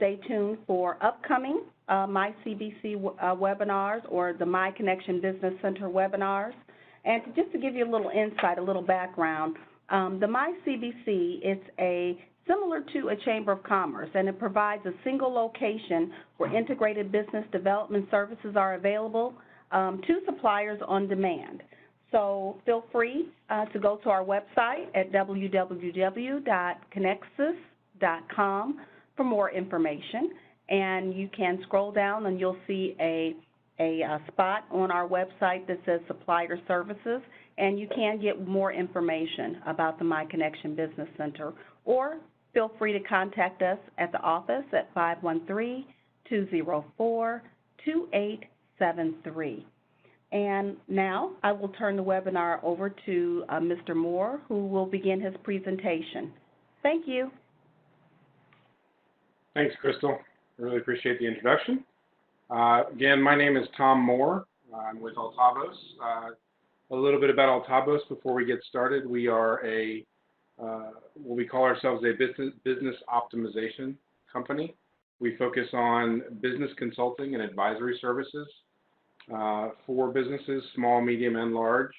stay tuned for upcoming myCBC webinars or the My Connection Business Center webinars. And just to give you a little insight, a little background, the myCBC is similar to a Chamber of Commerce, and it provides a single location where integrated business development services are available to suppliers on demand. So feel free to go to our website at www.connexus.com for more information. And you can scroll down and you'll see a spot on our website that says Supplier Services, and you can get more information about the My Connection Business Center, or feel free to contact us at the office at 513-204-2873. And now I will turn the webinar over to Mr. Moore, who will begin his presentation. Thank you. Thanks, Crystal. I really appreciate the introduction. Again, my name is Tom Moore. I'm with Altabos. A little bit about Altabos before we get started. We are what we call ourselves a business optimization company. We focus on business consulting and advisory services for businesses, small, medium, and large.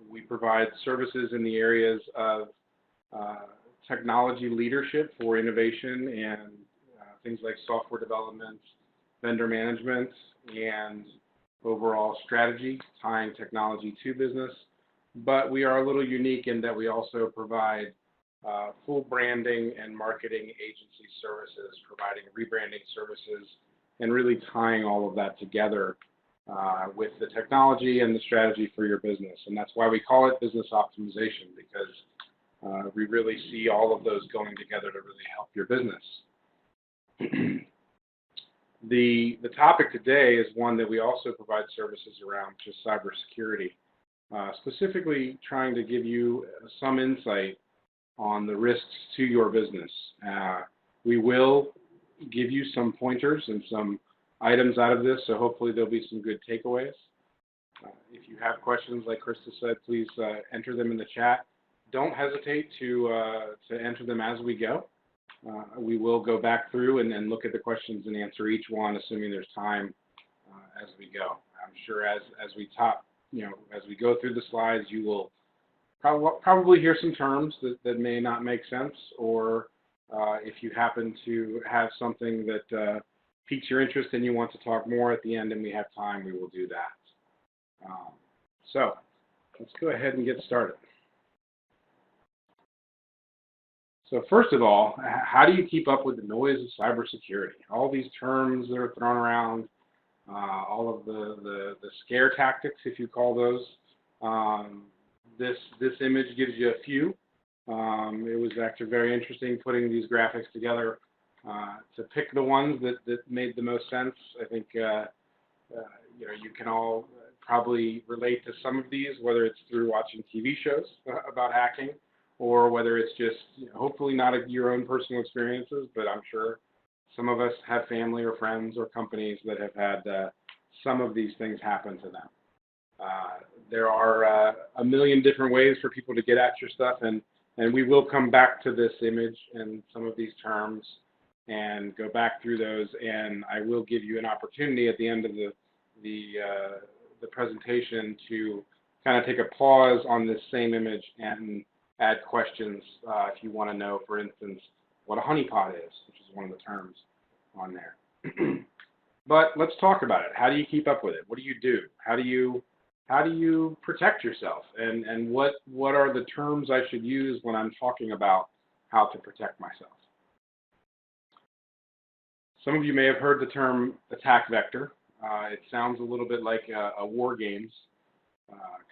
We provide services in the areas of technology leadership for innovation and things like software development, vendor management, and overall strategy, tying technology to business. But we are a little unique in that we also provide full branding and marketing agency services, providing rebranding services, and really tying all of that together with the technology and the strategy for your business. And that's why we call it business optimization, because we really see all of those going together to really help your business. The topic today is one that we also provide services around, which is cybersecurity, specifically trying to give you some insight on the risks to your business. We will give you some pointers and some items out of this, so hopefully there'll be some good takeaways. If you have questions, like Krista said, please enter them in the chat. Don't hesitate to enter them as we go. We will go back through and look at the questions and answer each one, assuming there's time as we go. I'm sure as we go through the slides, you will probably hear some terms that may not make sense, or if you happen to have something that piques your interest and you want to talk more at the end and we have time, we will do that. So let's go ahead and get started. So first of all, how do you keep up with the noise of cybersecurity? All these terms that are thrown around, all of the scare tactics, if you call those. This image gives you a few. It was actually very interesting putting these graphics together to pick the ones that made the most sense. I think you can all probably relate to some of these, whether it's through watching TV shows about hacking, or whether it's just hopefully not your own personal experiences, but I'm sure some of us have family or friends or companies that have had some of these things happen to them. There are a million different ways for people to get at your stuff, and we will come back to this image and some of these terms and go back through those, and I will give you an opportunity at the end of the presentation to kind of take a pause on this same image and add questions if you want to know, for instance, what a honeypot is, which is one of the terms on there. But let's talk about it. How do you keep up with it? What do you do? How do you protect yourself? And what are the terms I should use when I'm talking about how to protect myself? Some of you may have heard the term attack vector. It sounds a little bit like a war games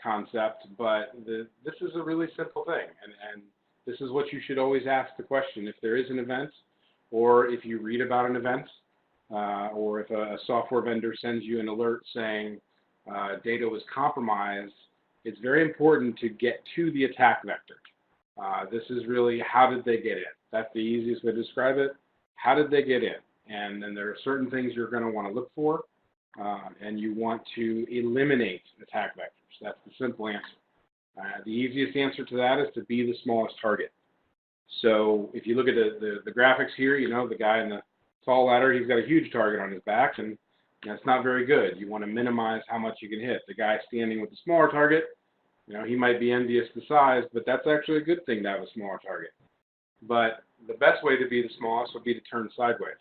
concept, but this is a really simple thing, and this is what you should always ask the question. If there is an event, or if you read about an event, or if a software vendor sends you an alert saying data was compromised, it's very important to get to the attack vector. This is really, how did they get in? That's the easiest way to describe it. How did they get in? And then there are certain things you're going to want to look for, and you want to eliminate attack vectors. That's the simple answer. The easiest answer to that is to be the smallest target. So if you look at the graphics here, the guy in tall ladder, he's got a huge target on his back, and that's not very good. You want to minimize how much you can hit. The guy standing with the smaller target, he might be envious of the size, but that's actually a good thing to have a smaller target. But the best way to be the smallest would be to turn sideways.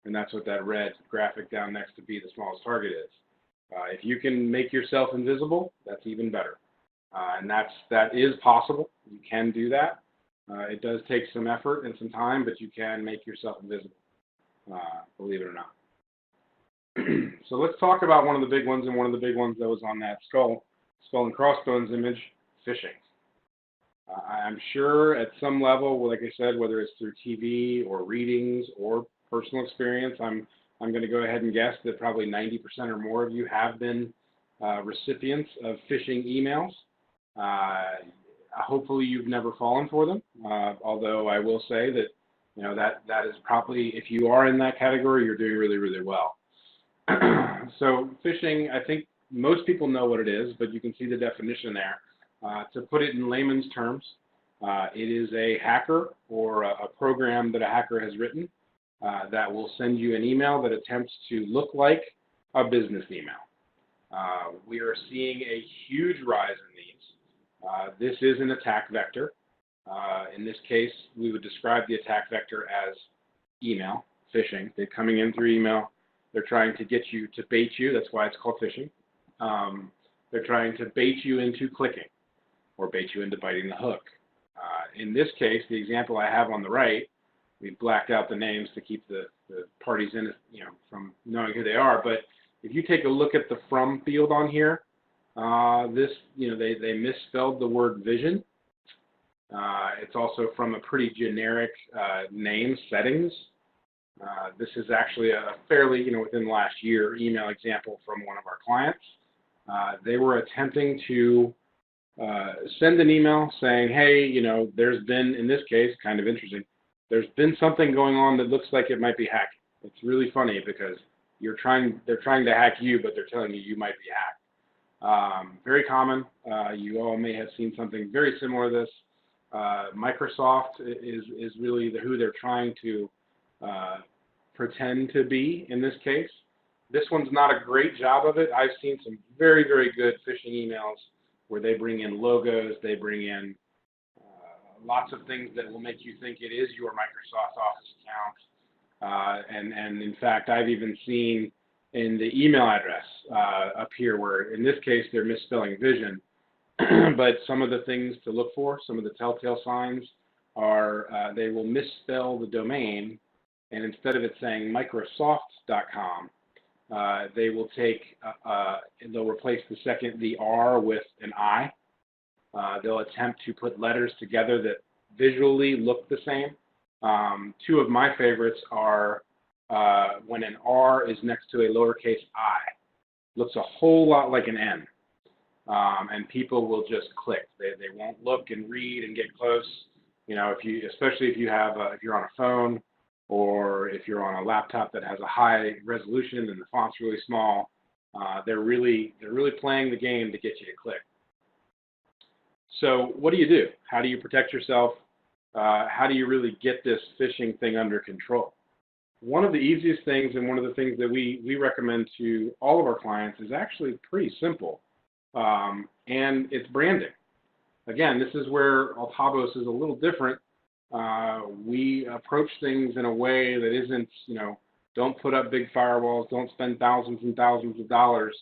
And that's what that red graphic down next to be the smallest target is. If you can make yourself invisible, that's even better. And that is possible. You can do that. It does take some effort and some time, but you can make yourself invisible, believe it or not. So let's talk about one of the big ones, and one of the big ones that was on that skull and crossbones image, phishing. I'm sure at some level, like I said, whether it's through TV or readings or personal experience, I'm going to go ahead and guess that probably 90% or more of you have been recipients of phishing emails. Hopefully you've never fallen for them, although I will say that that is probably, if you are in that category, you're doing really, really well. So phishing, I think most people know what it is, but you can see the definition there. To put it in layman's terms, it is a hacker or a program that a hacker has written that will send you an email that attempts to look like a business email. We are seeing a huge rise in these. This is an attack vector. In this case, we would describe the attack vector as email, phishing. They're coming in through email. They're trying to get you to bait you. That's why it's called phishing. They're trying to bait you into clicking or bait you into biting the hook. In this case, the example I have on the right, we've blacked out the names to keep the parties in it, from knowing who they are. But if you take a look at the from field on here, they misspelled the word vision. It's also from a pretty generic name, settings. This is actually a fairly, within the last year, email example from one of our clients. They were attempting to send an email saying, hey, there's been, in this case, kind of interesting, there's been something going on that looks like it might be hacking. It's really funny because they're trying to hack you, but they're telling you might be hacked. Very common. You all may have seen something very similar to this. Microsoft is really who they're trying to pretend to be in this case. This one's not a great job of it. I've seen some very, very good phishing emails where they bring in logos, they bring in lots of things that will make you think it is your Microsoft Office account. And in fact, I've even seen in the email address up here where, in this case, they're misspelling vision. But some of the things to look for, some of the telltale signs are they will misspell the domain, and instead of it saying Microsoft.com, they will they'll replace the R with an I. They'll attempt to put letters together that visually look the same. Two of my favorites are when an R is next to a lowercase I. Looks a whole lot like an N. And people will just click. They won't look and read and get close. Especially if you're on a phone, or if you're on a laptop that has a high resolution and the font's really small, they're really playing the game to get you to click. So what do you do? How do you protect yourself? How do you really get this phishing thing under control? One of the easiest things, and one of the things that we recommend to all of our clients, is actually pretty simple, and it's branding. Again, this is where Altabos is a little different. We approach things in a way that isn't, don't put up big firewalls, don't spend thousands and thousands of dollars.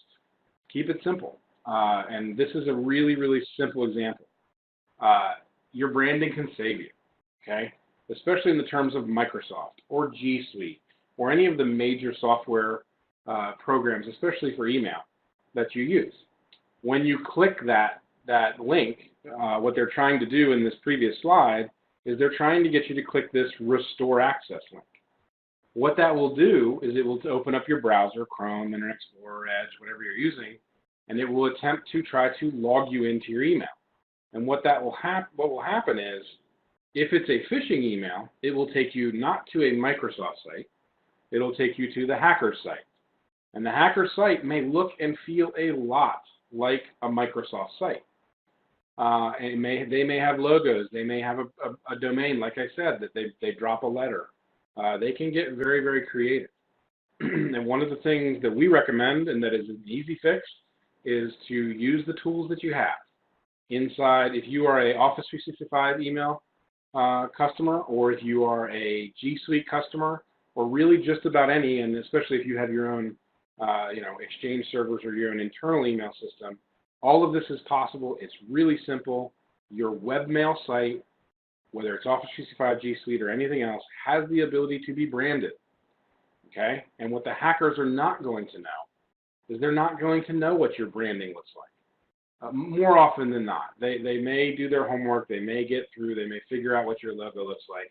Keep it simple. And this is a really, really simple example. Your branding can save you, okay? Especially in the terms of Microsoft or G Suite or any of the major software programs, especially for email, that you use. When you click that link, what they're trying to do in this previous slide is they're trying to get you to click this restore access link. What that will do is it will open up your browser, Chrome, Internet Explorer, Edge, whatever you're using, and it will attempt to try to log you into your email. And what will happen is, if it's a phishing email, it will take you not to a Microsoft site, it'll take you to the hacker's site. And the hacker's site may look and feel a lot like a Microsoft site. And they may have logos, they may have a domain, like I said, that they drop a letter. they can get very, very creative. And one of the things that we recommend, and that is an easy fix, is to use the tools that you have inside. If you are a Office 365 email customer, or if you are a G Suite customer, or really just about any, and especially if you have your own Exchange servers or your own internal email system, all of this is possible. It's really simple. Your webmail site, whether it's Office 365, G Suite, or anything else, has the ability to be branded. Okay? And what the hackers are not going to know is they're not going to know what your branding looks like. More often than not. They may do their homework, they may get through, they may figure out what your logo looks like.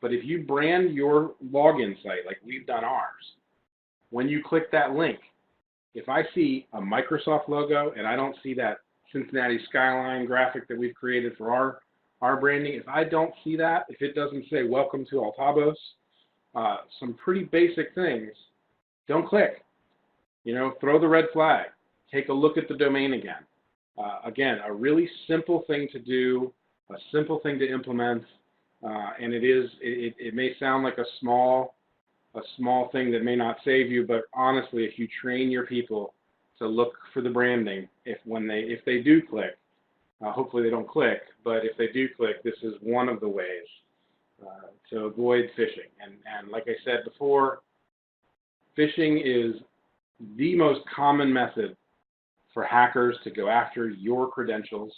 But if you brand your login site like we've done ours, when you click that link, if I see a Microsoft logo and I don't see that Cincinnati skyline graphic that we've created for our branding, if I don't see that, if it doesn't say welcome to Altabos, some pretty basic things, don't click. Throw the red flag. Take a look at the domain again. Again, a really simple thing to do, a simple thing to implement, and it may sound like a small thing that may not save you, but honestly, if you train your people to look for the branding, if they do click, hopefully they don't click, but if they do click, this is one of the ways to avoid phishing. And like I said before, phishing is the most common method for hackers to go after your credentials,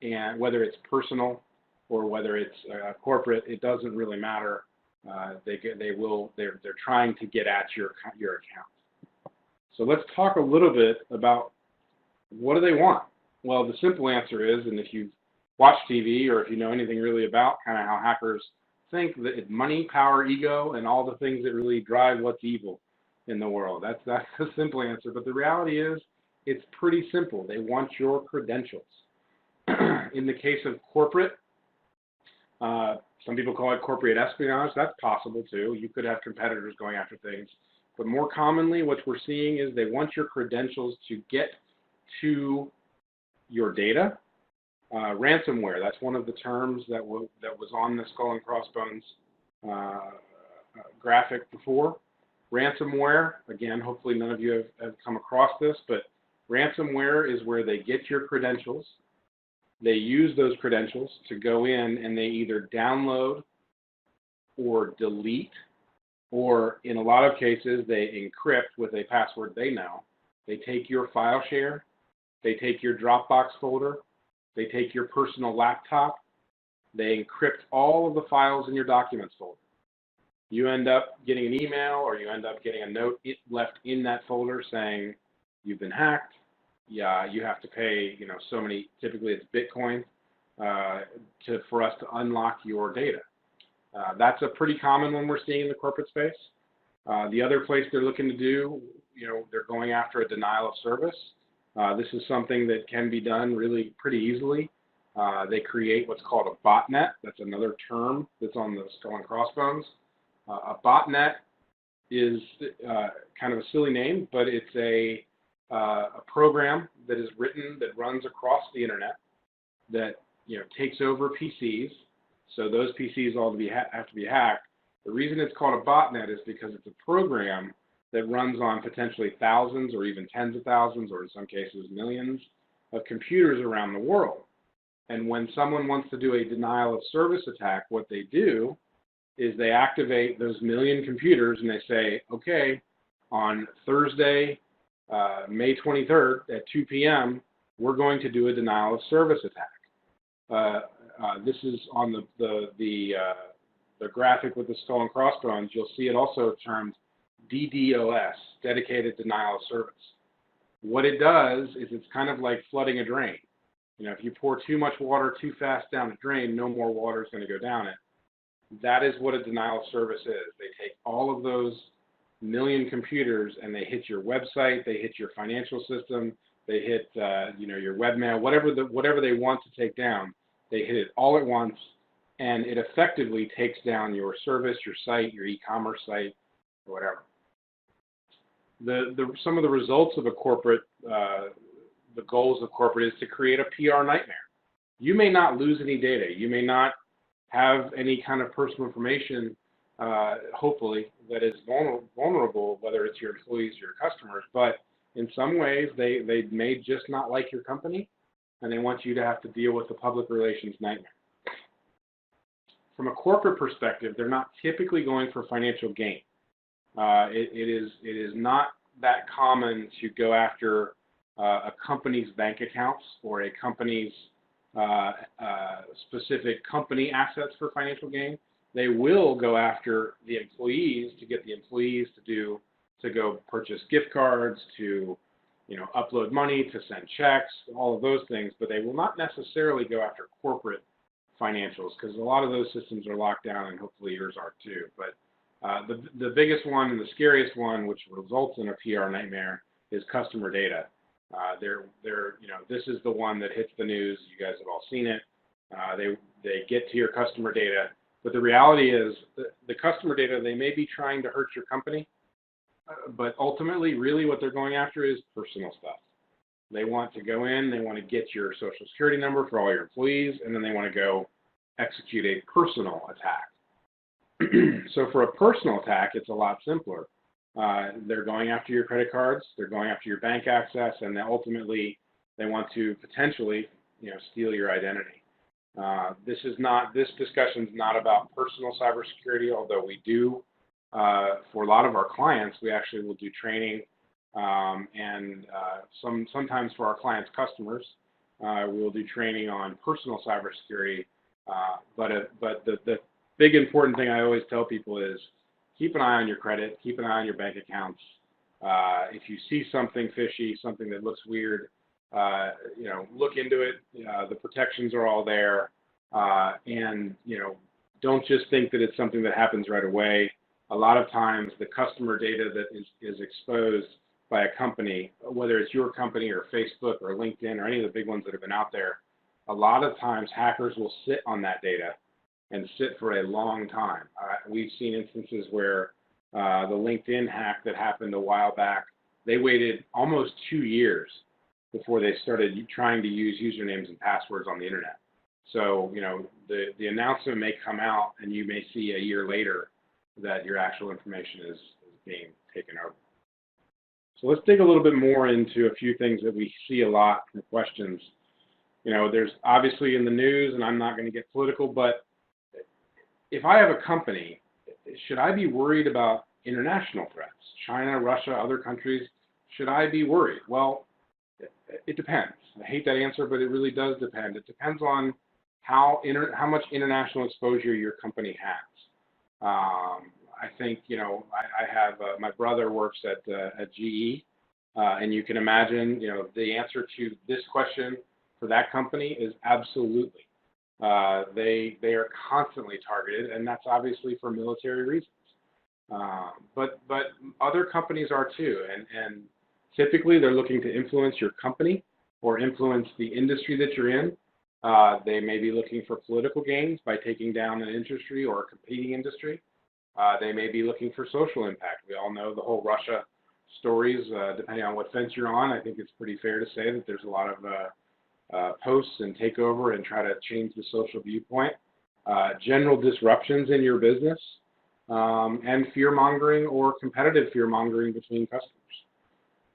and whether it's personal or whether it's corporate, it doesn't really matter. They're trying to get at your account. So let's talk a little bit about what do they want. Well, the simple answer is, and if you've watched TV or if you know anything really about kind of how hackers think, that it's money, power, ego, and all the things that really drive what's evil in the world. That's the simple answer. But the reality is, it's pretty simple. They want your credentials. In the case of corporate, some people call it corporate espionage. That's possible too. You could have competitors going after things. But more commonly, what we're seeing is they want your credentials to get to your data. Ransomware, that's one of the terms that was on the Skull and Crossbones graphic before. Ransomware, again, hopefully none of you have come across this, but ransomware is where they get your credentials. They use those credentials to go in and they either download or delete, or in a lot of cases, they encrypt with a password they know. They take your file share, they take your Dropbox folder, they take your personal laptop, they encrypt all of the files in your documents folder. You end up getting an email or you end up getting a note left in that folder saying you've been hacked. Yeah, you have to pay, so many, typically it's Bitcoin, for us to unlock your data. That's a pretty common one we're seeing in the corporate space. The other place they're looking to do, they're going after a denial of service. This is something that can be done really pretty easily. They create what's called a botnet. That's another term that's on the Skull and Crossbones. A botnet is kind of a silly name, but it's a program that is written that runs across the internet that takes over PCs. So those PCs all have to be hacked. The reason it's called a botnet is because it's a program that runs on potentially thousands or even tens of thousands, or in some cases millions, of computers around the world. And when someone wants to do a denial of service attack, what they do is they activate those million computers and they say, okay, on Thursday, May 23rd at 2 p.m., we're going to do a denial of service attack. This is on the graphic with the Skull and Crossbones. You'll see it also termed DDoS, Dedicated Denial of Service. What it does is it's kind of like flooding a drain. If you pour too much water too fast down a drain, no more water is going to go down it. That is what a denial of service is. They take all of those million computers and they hit your website, they hit your financial system, they hit your webmail, whatever they want to take down. They hit it all at once, and it effectively takes down your service, your site, your e-commerce site, or whatever. Some of the results of a corporate, the goals of corporate is to create a PR nightmare. You may not lose any data. You may not have any kind of personal information hopefully, that is vulnerable, whether it's your employees or your customers, but in some ways they may just not like your company, and they want you to have to deal with the public relations nightmare. From a corporate perspective, they're not typically going for financial gain. It is not that common to go after a company's bank accounts or a company's specific company assets for financial gain. They will go after the employees to get the employees to go purchase gift cards, to upload money, to send checks, all of those things, but they will not necessarily go after corporate financials because a lot of those systems are locked down, and hopefully yours are too. But the biggest one and the scariest one, which results in a PR nightmare, is customer data. This is the one that hits the news. You guys have all seen it. They get to your customer data, but the reality is the customer data, they may be trying to hurt your company, but ultimately, really what they're going after is personal stuff. They want to go in, they want to get your social security number for all your employees, and then they want to go execute a personal attack. So for a personal attack, it's a lot simpler. They're going after your credit cards, they're going after your bank access, and then ultimately they want to potentially, steal your identity. This discussion is not about personal cybersecurity, although we do, for a lot of our clients, we actually will do training, and sometimes for our clients' customers, we will do training on personal cybersecurity. But the big important thing I always tell people is keep an eye on your credit, keep an eye on your bank accounts. If you see something fishy, something that looks weird, look into it. The protections are all there, and don't just think that it's something that happens right away. A lot of times, the customer data that is exposed by a company, whether it's your company or Facebook or LinkedIn or any of the big ones that have been out there, a lot of times hackers will sit on that data and sit for a long time. We've seen instances where the LinkedIn hack that happened a while back, they waited almost 2 years before they started trying to use usernames and passwords on the internet. So, the announcement may come out and you may see a year later that your actual information is being taken over. So let's dig a little bit more into a few things that we see a lot in questions. There's obviously in the news, and I'm not going to get political, but if I have a company, should I be worried about international threats? China, Russia, other countries, should I be worried? Well, it depends. I hate that answer, but it really does depend. It depends on how much international exposure your company has. I think, I have, my brother works at GE, and you can imagine, the answer to this question for that company is absolutely. They are constantly targeted, and that's obviously for military reasons. But other companies are too, and typically they're looking to influence your company or influence the industry that you're in. They may be looking for political gains by taking down an industry or a competing industry. They may be looking for social impact. We all know the whole Russia stories, depending on what fence you're on. I think it's pretty fair to say that there's a lot of posts and takeover and try to change the social viewpoint. General disruptions in your business, and fear-mongering or competitive fear-mongering between customers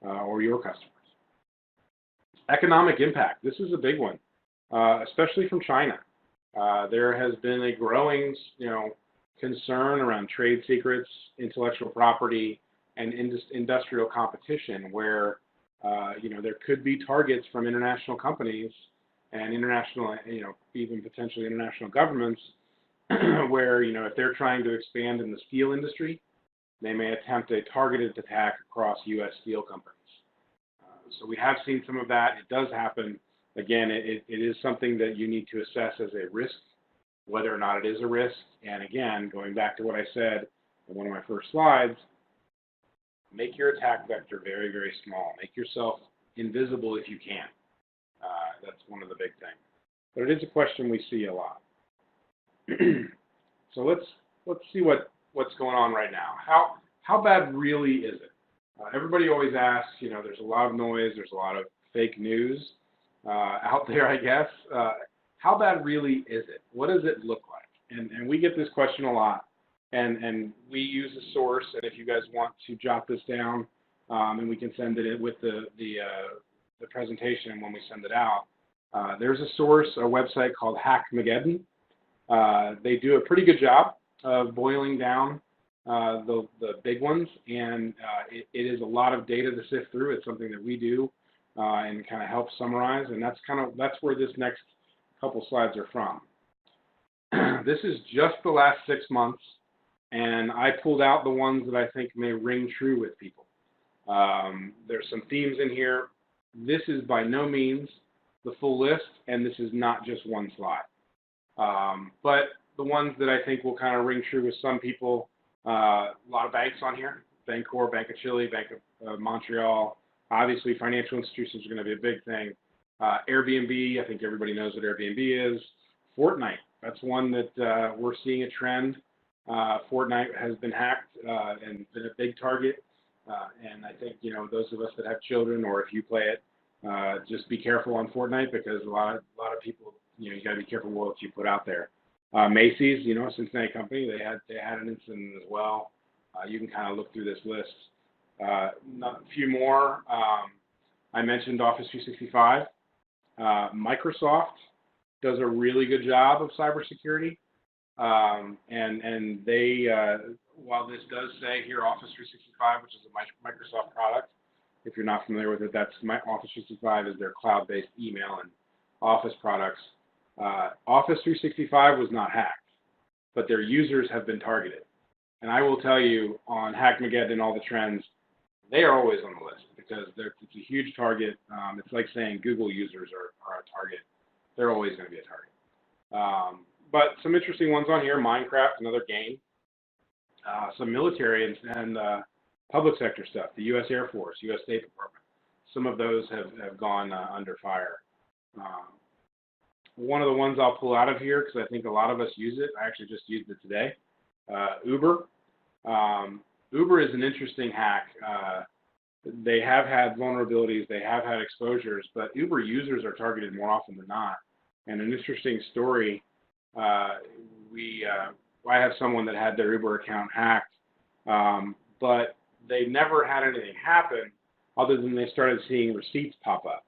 or your customers. Economic impact. This is a big one, especially from China. There has been a growing, concern around trade secrets, intellectual property, and industrial competition where, there could be targets from international companies and international, even potentially international governments where, if they're trying to expand in the steel industry, they may attempt a targeted attack across U.S. steel companies. So we have seen some of that. It does happen. Again, it is something that you need to assess as a risk, whether or not it is a risk. And again, going back to what I said in one of my first slides, make your attack vector very, very small. Make yourself invisible if you can. That's one of the big things. But it is a question we see a lot. So let's see what's going on right now. How bad really is it? Everybody always asks, there's a lot of noise, there's a lot of fake news out there, I guess. How bad really is it? What does it look like? And we get this question a lot. and we use a source, and if you guys want to jot this down, and we can send it in with the presentation when we send it out. There's a source, a website called Hackmageddon. They do a pretty good job of boiling down the big ones, and it is a lot of data to sift through. It's something that we do and kind of help summarize, and that's where this next couple slides are from. This is just the last 6 months, and I pulled out the ones that I think may ring true with people. There's some themes in here. This is by no means the full list, and this is not just one slide. But the ones that I think will kind of ring true with some people, a lot of banks on here, Bancorp, Bank of Chile, Bank of Montreal. Obviously, financial institutions are going to be a big thing. Airbnb, I think everybody knows what Airbnb is. Fortnite, that's one that we're seeing a trend. Fortnite has been hacked and been a big target. And I think, those of us that have children, or if you play it, just be careful on Fortnite, because a lot of people, you got to be careful what you put out there. Macy's, a Cincinnati company, they had an incident as well. You can kind of look through this list. A few more. I mentioned Office 365. Microsoft does a really good job of cybersecurity, and they, while this does say here Office 365, which is a Microsoft product, if you're not familiar with it, that's Office 365 is their cloud-based email and Office products. Office 365 was not hacked, but their users have been targeted. And I will tell you, on Hackmageddon and all the trends, they are always on the list, because it's a huge target. It's like saying Google users are a target. They're always going to be a target. But some interesting ones on here: Minecraft, another game. Some military and public sector stuff, the U.S. Air Force, U.S. State Department. Some of those have gone under fire. One of the ones I'll pull out of here, because I think a lot of us use it, I actually just used it today, Uber. Uber is an interesting hack. They have had vulnerabilities, they have had exposures, but Uber users are targeted more often than not. And an interesting story, I have someone that had their Uber account hacked, but they never had anything happen other than they started seeing receipts pop up.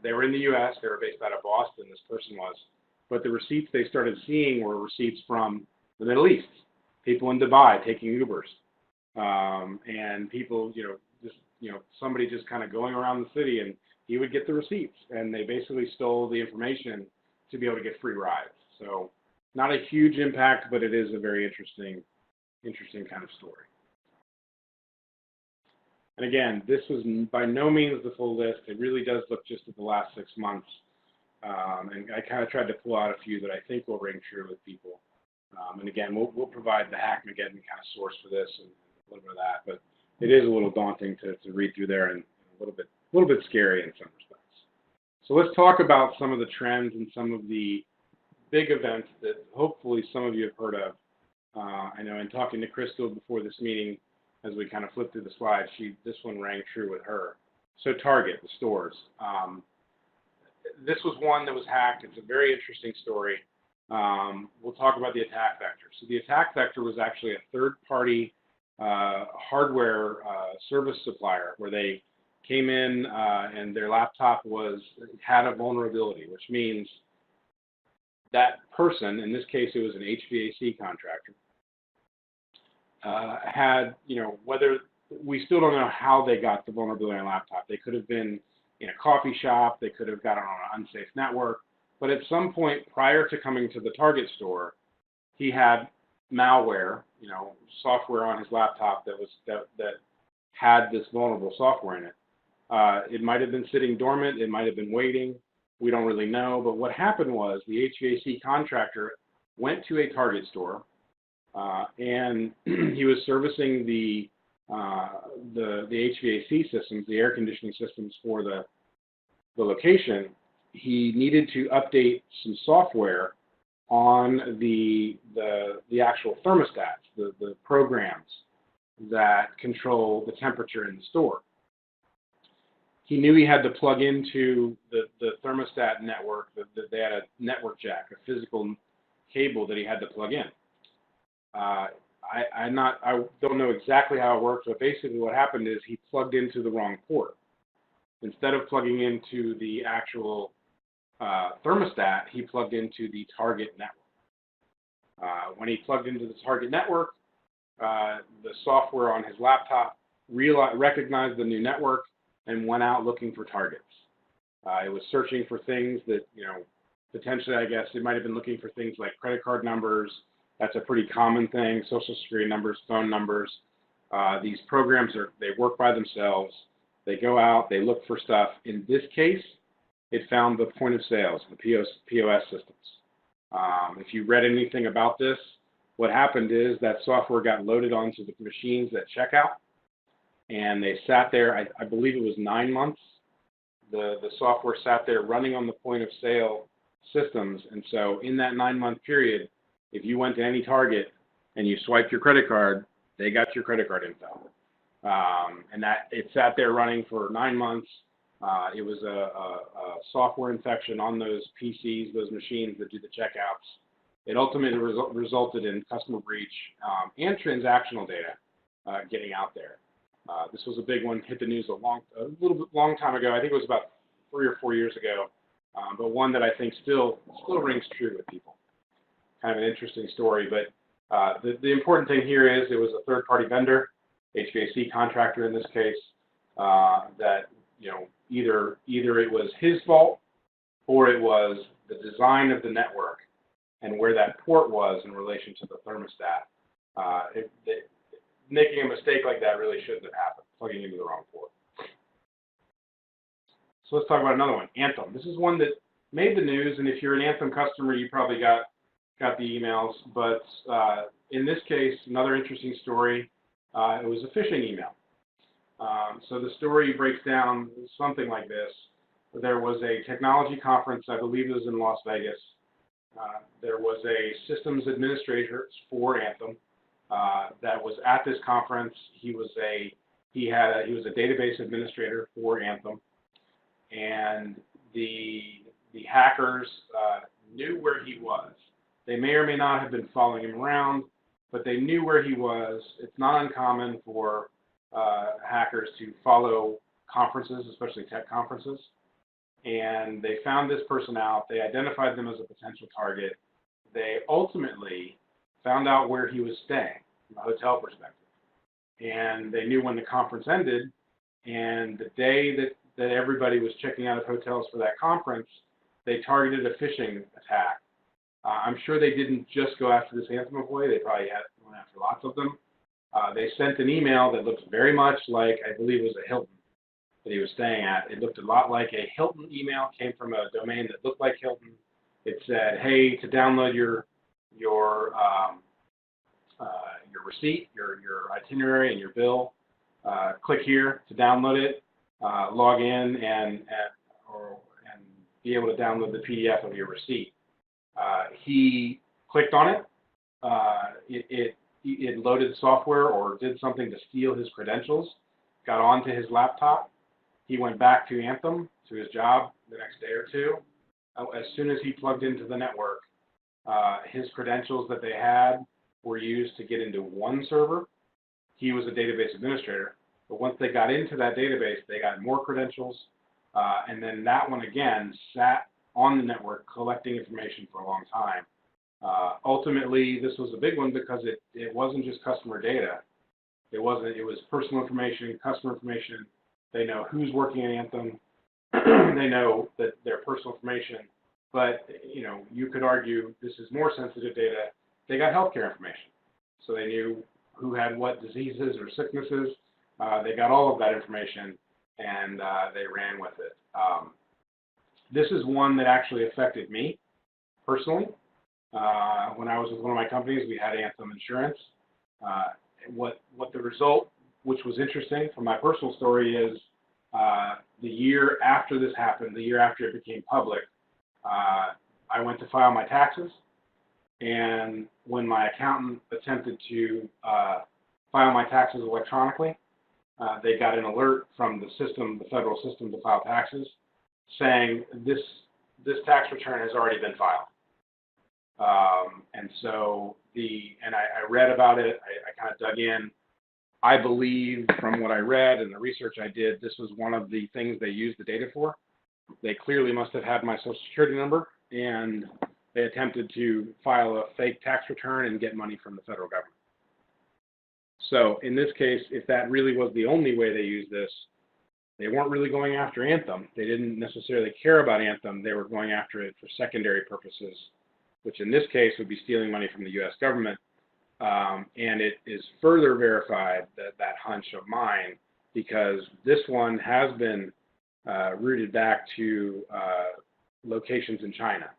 They were in the U.S., they were based out of Boston, this person was, but the receipts they started seeing were receipts from the Middle East, people in Dubai taking Ubers, and people, somebody just kind of going around the city, and he would get the receipts, and they basically stole the information to be able to get free rides. So not a huge impact, but it is a very interesting kind of story. And again, this was by no means the full list. It really does look just at the last 6 months. And I kind of tried to pull out a few that I think will ring true with people. And again, we'll provide the Hackmageddon kind of source for this and a little bit of that. But it is a little daunting to read through there, and a little bit scary in some respects. So let's talk about some of the trends and some of the big events that hopefully some of you have heard of. I know in talking to Crystal before this meeting, as we kind of flipped through the slides, this one rang true with her. So Target, the stores. This was one that was hacked. It's a very interesting story. We'll talk about the attack vector. So the attack vector was actually a third-party hardware service supplier, where they came in and their laptop had a vulnerability, which means that person, in this case it was an HVAC contractor, had, whether we still don't know how they got the vulnerability on a laptop. They could have been in a coffee shop, they could have gotten on an unsafe network, but at some point prior to coming to the Target store, he had malware, software on his laptop that had this vulnerable software in it. It might have been sitting dormant, it might have been waiting, we don't really know, but what happened was the HVAC contractor went to a Target store, and he was servicing the HVAC systems, the air conditioning systems for the location. He needed to update some software on the actual thermostats, the programs that control the temperature in the store. He knew he had to plug into the thermostat network. They had a network jack, a physical cable that he had to plug in. I don't know exactly how it works, but basically what happened is he plugged into the wrong port. Instead of plugging into the actual thermostat, he plugged into the target network. When he plugged into the target network, the software on his laptop recognized the new network and went out looking for targets. It was searching for things that, potentially, I guess, it might have been looking for things like credit card numbers. That's a pretty common thing, social security numbers, phone numbers. These programs, they work by themselves. They go out, they look for stuff. In this case, it found the point of sales, the POS systems. If you read anything about this, what happened is that software got loaded onto the machines at checkout, and they sat there, I believe it was 9 months. The software sat there running on the point of sale systems, and so in that 9-month period, if you went to any Target and you swiped your credit card, they got your credit card info. And that it sat there running for 9 months. It was a software infection on those PCs, those machines that do the checkouts. It ultimately resulted in customer breach and transactional data getting out there. This was a big one, hit the news a long time ago. I think it was about 3 or 4 years ago, but one that I think still rings true with people. Kind of an interesting story, but the important thing here is it was a third-party vendor, HVAC contractor in this case, that either it was his fault or it was the design of the network and where that port was in relation to the thermostat. Making a mistake like that really shouldn't have happened, plugging into the wrong port. So let's talk about another one, Anthem. This is one that made the news, and if you're an Anthem customer, you probably got the emails. But in this case, another interesting story. It was a phishing email. So the story breaks down something like this. There was a technology conference, I believe it was in Las Vegas. There was a systems administrator for Anthem that was at this conference. He was a database administrator for Anthem, and the hackers knew where he was. They may or may not have been following him around, but they knew where he was. It's not uncommon for hackers to follow conferences, especially tech conferences. And they found this person out. They identified them as a potential target. They ultimately found out where he was staying from a hotel perspective. And they knew when the conference ended. And the day that everybody was checking out of hotels for that conference, they targeted a phishing attack. I'm sure they didn't just go after this Anthem employee. They probably went after lots of them. They sent an email that looked very much like, I believe it was a Hilton that he was staying at. It looked a lot like a Hilton email, came from a domain that looked like Hilton. It said, hey, to download your receipt, your itinerary, and your bill, click here to download it, log in, and be able to download the PDF of your receipt. He clicked on it. It loaded software or did something to steal his credentials, got onto his laptop. He went back to Anthem, to his job the next day or two. As soon as he plugged into the network, his credentials that they had were used to get into one server. He was a database administrator, but once they got into that database, they got more credentials, and then that one again sat on the network collecting information for a long time. Ultimately, this was a big one because it wasn't just customer data. It was personal information, customer information. They know who's working at Anthem. They know that their personal information. But you could argue this is more sensitive data. They got healthcare information, so they knew who had what diseases or sicknesses. They got all of that information, and they ran with it. This is one that actually affected me personally. When I was with one of my companies, we had Anthem insurance. What the result, which was interesting from my personal story, is the year after this happened, the year after it became public, I went to file my taxes, and when my accountant attempted to file my taxes electronically, they got an alert from the system, the federal system to file taxes, saying this tax return has already been filed. And so I read about it, I kind of dug in. I believe from what I read and the research I did, this was one of the things they used the data for. They clearly must have had my Social Security number, and they attempted to file a fake tax return and get money from the federal government. So in this case, if that really was the only way they used this, they weren't really going after Anthem. They didn't necessarily care about Anthem. They were going after it for secondary purposes, which in this case would be stealing money from the U.S. government. And it is further verified that hunch of mine, because this one has been rooted back to locations in China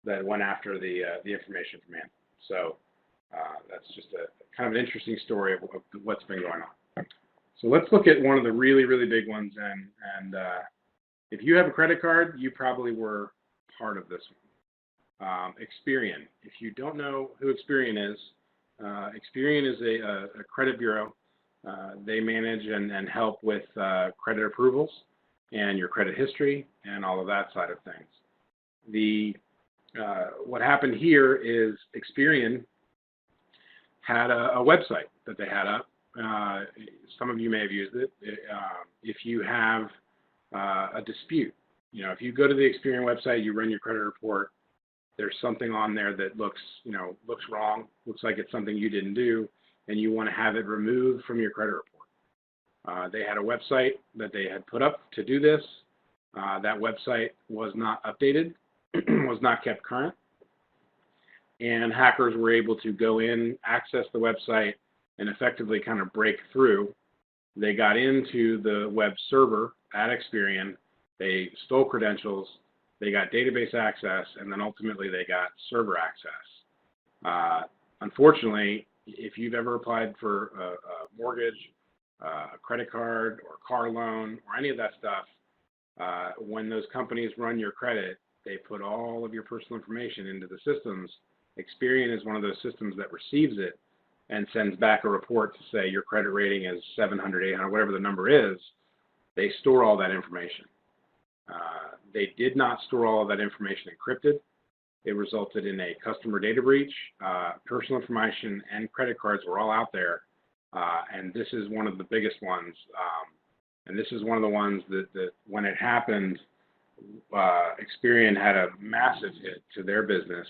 that went after the information from Anthem. So that's just a kind of an interesting story of what's been going on. So let's look at one of the really, really big ones. And if you have a credit card, you probably were part of this one. Experian. If you don't know who Experian is is a credit bureau. They manage and help with credit approvals and your credit history and all of that side of things. What happened here is Experian had a website that they had up. Some of you may have used it. If you have a dispute, if you go to the Experian website, you run your credit report, there's something on there that looks wrong, looks like it's something you didn't do, and you want to have it removed from your credit report. They had a website that they had put up to do this. That website was not updated, was not kept current, and hackers were able to go in, access the website, and effectively kind of break through. They got into the web server at Experian, they stole credentials, they got database access, and then ultimately they got server access. Unfortunately, if you've ever applied for a mortgage, a credit card, or car loan, or any of that stuff, when those companies run your credit, they put all of your personal information into the systems. Experian is one of those systems that receives it and sends back a report to say your credit rating is 700, 800, whatever the number is. They store all that information. They did not store all of that information encrypted. It resulted in a customer data breach. Personal information and credit cards were all out there. And this is one of the biggest ones. And this is one of the ones that when it happened, Experian had a massive hit to their business.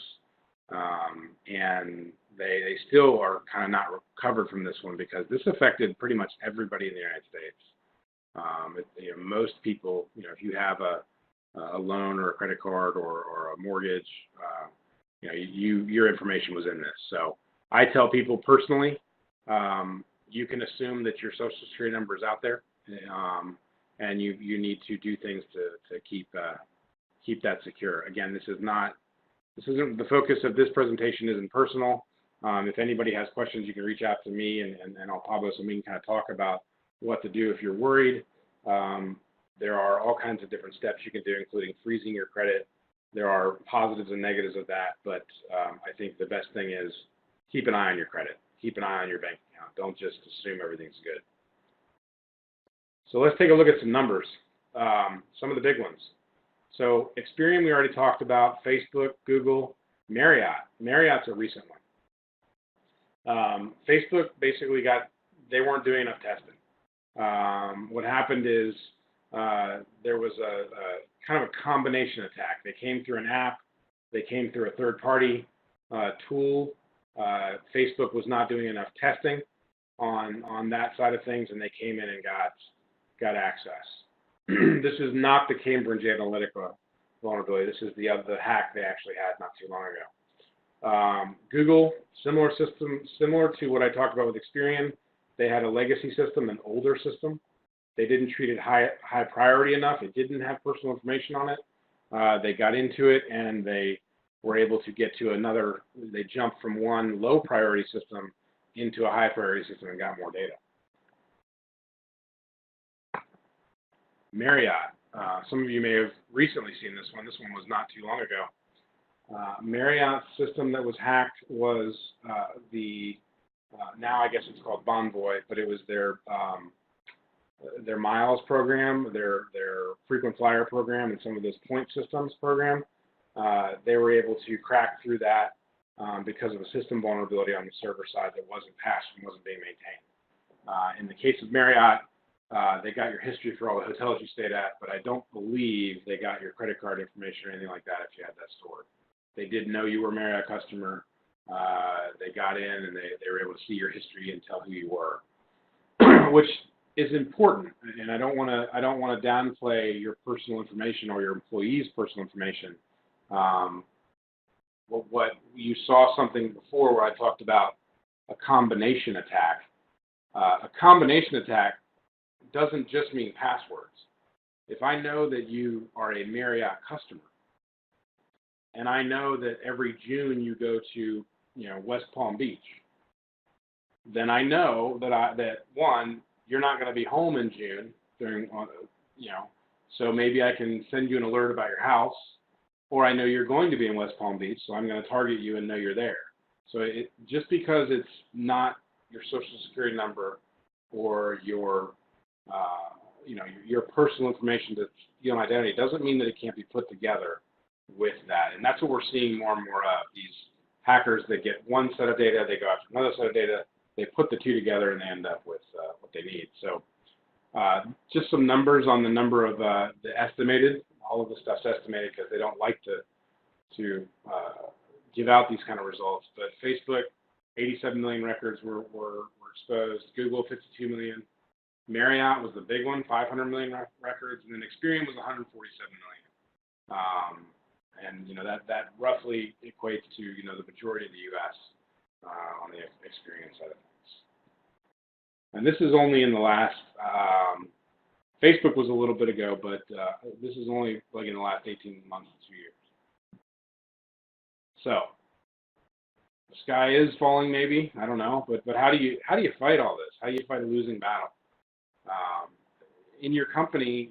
And they still are kind of not recovered from this one, because this affected pretty much everybody in the United States. Most people, if you have a loan or a credit card or a mortgage, your information was in this. So I tell people personally, you can assume that your Social Security number is out there, and you need to do things to keep that secure. Again, this isn't the focus of this presentation. Isn't personal. If anybody has questions, you can reach out to me and Altabos, and we can kind of talk about what to do if you're worried. There are all kinds of different steps you can do, including freezing your credit. There are positives and negatives of that, but I think the best thing is keep an eye on your credit. Keep an eye on your bank account. Don't just assume everything's good. So let's take a look at some numbers, some of the big ones. So Experian, we already talked about. Facebook, Google, Marriott. Marriott's a recent one. Facebook basically they weren't doing enough testing. What happened is there was a kind of a combination attack. They came through an app. They came through a third-party tool. Facebook was not doing enough testing on that side of things, and they came in and got access. This is not the Cambridge Analytica vulnerability. This is the hack they actually had not too long ago. Google, similar system, similar to what I talked about with Experian. They had a legacy system, an older system. They didn't treat it high priority enough. It didn't have personal information on it. They got into it, and they were able to get to another. They jumped from one low priority system into a high priority system and got more data. Marriott. Some of you may have recently seen this one. This one was not too long ago. Marriott's system that was hacked was now I guess it's called Bonvoy, but it was their miles program, their frequent flyer program, and some of those point systems program. They were able to crack through that because of a system vulnerability on the server side that wasn't patched and wasn't being maintained. In the case of Marriott, they got your history for all the hotels you stayed at, but I don't believe they got your credit card information or anything like that if you had that stored. They did know you were a Marriott customer. They got in and they were able to see your history and tell who you were, which is important. And I don't want to downplay your personal information or your employees' personal information. What you saw something before where I talked about a combination attack. A combination attack doesn't just mean passwords. If I know that you are a Marriott customer, and I know that every June you go to, West Palm Beach, then I know that one, you're not going to be home in June so maybe I can send you an alert about your house, or I know you're going to be in West Palm Beach, so I'm going to target you and know you're there. So just because it's not your Social Security number or your personal information to steal an identity doesn't mean that it can't be put together with that. And that's what we're seeing more and more of. These hackers that get one set of data, they go after another set of data, they put the two together, and they end up with what they need. So just some numbers on the number of the estimated. All of the stuff's estimated because they don't like to give out these kind of results. But Facebook, 87 million records were exposed. Google, 52 million. Marriott was the big one, 500 million records, and then Experian was 147 million. And that roughly equates to the majority of the U.S. On the Experian side of things. And this is only in the last. Facebook was a little bit ago, but this is only like in the last 18 months to 2 years. So the sky is falling, maybe, I don't know, but how do you fight all this? How do you fight a losing battle? In your company,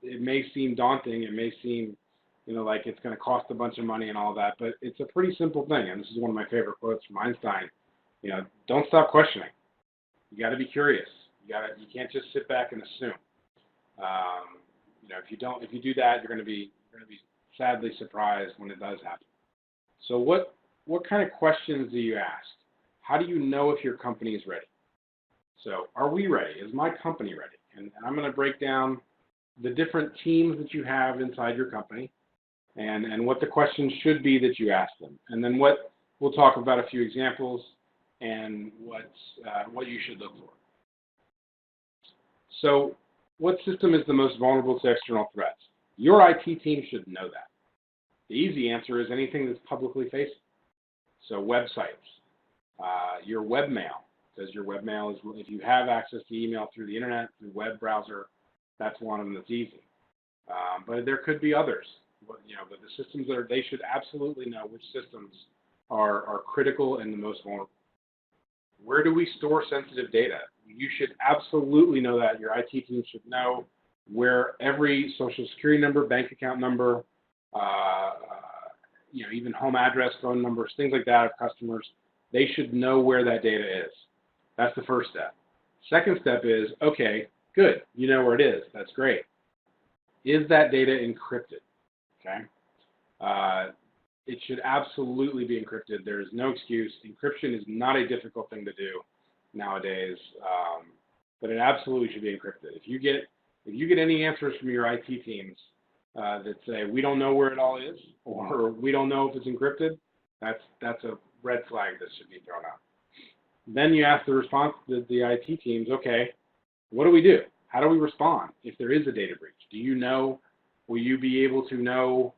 it may seem daunting. It may seem, like it's going to cost a bunch of money and all that, but it's a pretty simple thing. And this is one of my favorite quotes from Einstein. Don't stop questioning. You got to be curious. You can't just sit back and assume. If you do that, you're going to be sadly surprised when it does happen. So what kind of questions do you ask? How do you know if your company is ready? So are we ready? Is my company ready? And I'm going to break down the different teams that you have inside your company and what the questions should be that you ask them. And then we'll talk about a few examples and what you should look for. So what system is the most vulnerable to external threats? Your IT team should know that. The easy answer is anything that's publicly facing. So websites, your webmail, because your webmail is, if you have access to email through the internet, through web browser, that's one of them that's easy. But there could be others. But the systems they should absolutely know which systems are critical and the most vulnerable. Where do we store sensitive data? You should absolutely know that. Your IT team should know where every Social Security number, bank account number, even home address, phone numbers, things like that of customers, they should know where that data is. That's the first step. Second step is, okay, good, you know where it is. That's great. Is that data encrypted? Okay. It should absolutely be encrypted. There is no excuse. Encryption is not a difficult thing to do nowadays, but it absolutely should be encrypted. If you get any answers from your IT teams that say we don't know where it all is, or we don't know if it's encrypted, that's a red flag that should be thrown out. Then you ask the IT teams, okay, what do we do? How do we respond if there is a data breach? Will you be able to know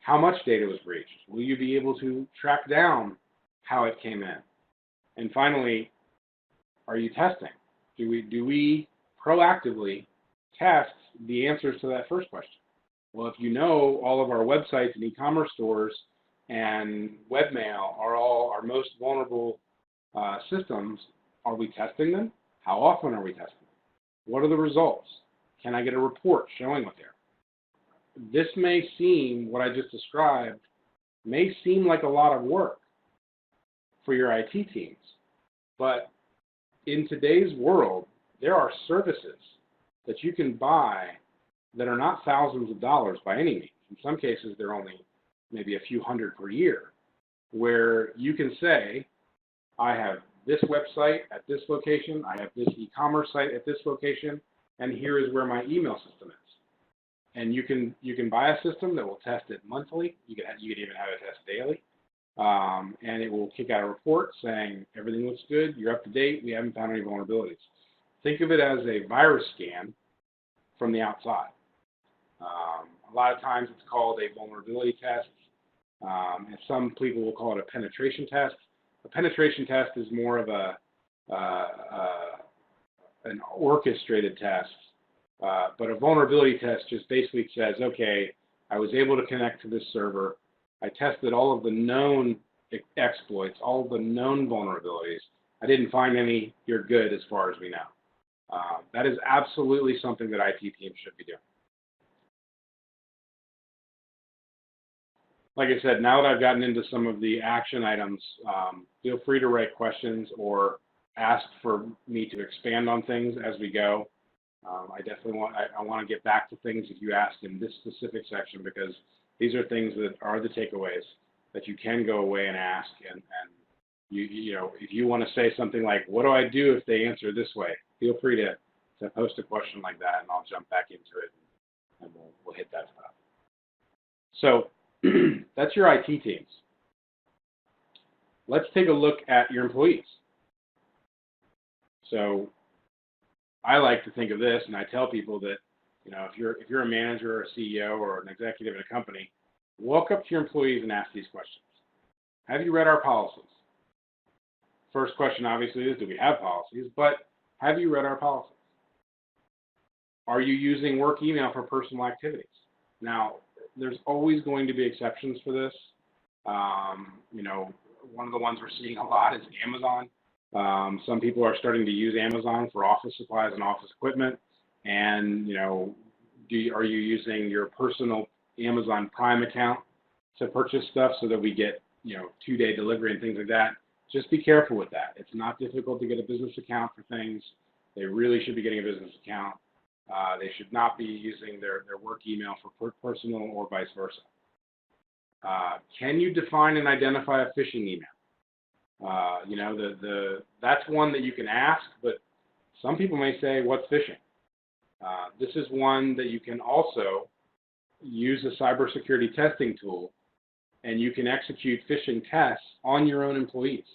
how much data was breached? Will you be able to track down how it came in? And finally, are you testing? Do we proactively test the answers to that first question? Well, if you know all of our websites and e-commerce stores and webmail are all our most vulnerable systems, are we testing them? How often are we testing them? What are the results? Can I get a report showing what they are? This may seem, what I just described, may seem like a lot of work for your IT teams, but in today's world, there are services that you can buy that are not thousands of dollars by any means. In some cases, they're only maybe a few hundred per year. where you can say, I have this website at this location, I have this e-commerce site at this location, and here is where my email system is. And you can buy a system that will test it monthly. You can even have it test daily, and it will kick out a report saying everything looks good, you're up to date, we haven't found any vulnerabilities. Think of it as a virus scan from the outside. A lot of times it's called a vulnerability test, and some people will call it a penetration test. A penetration test is more of an orchestrated test, but a vulnerability test just basically says, okay, I was able to connect to this server. I tested all of the known exploits, all of the known vulnerabilities. I didn't find any. You're good as far as we know. That is absolutely something that IT teams should be doing. Like I said, now that I've gotten into some of the action items, feel free to write questions or ask for me to expand on things as we go. I definitely want to get back to things that you asked in this specific section, because these are things that are the takeaways that you can go away and ask. And you know, if you want to say something like, what do I do if they answer this way? Feel free to post a question like that, and I'll jump back into it, and we'll hit that stuff. So that's your IT teams. Let's take a look at your employees. So I like to think of this, and I tell people that, you know, if you're a manager or a CEO or an executive in a company, walk up to your employees and ask these questions. Have you read our policies? First question obviously is, do we have policies? But have you read our policies? Are you using work email for personal activities? Now, there's always going to be exceptions for this. You know, one of the ones we're seeing a lot is Amazon. Some people are starting to use Amazon for office supplies and office equipment. And, you know, are you using your personal Amazon Prime account to purchase stuff so that we get, you know, 2-day delivery and things like that? Just be careful with that. It's not difficult to get a business account for things. They really should be getting a business account. They should not be using their work email for personal or vice versa. Can you define and identify a phishing email? You know, that's one that you can ask, but some people may say, what's phishing? This is one that you can also use a cybersecurity testing tool, and you can execute phishing tests on your own employees.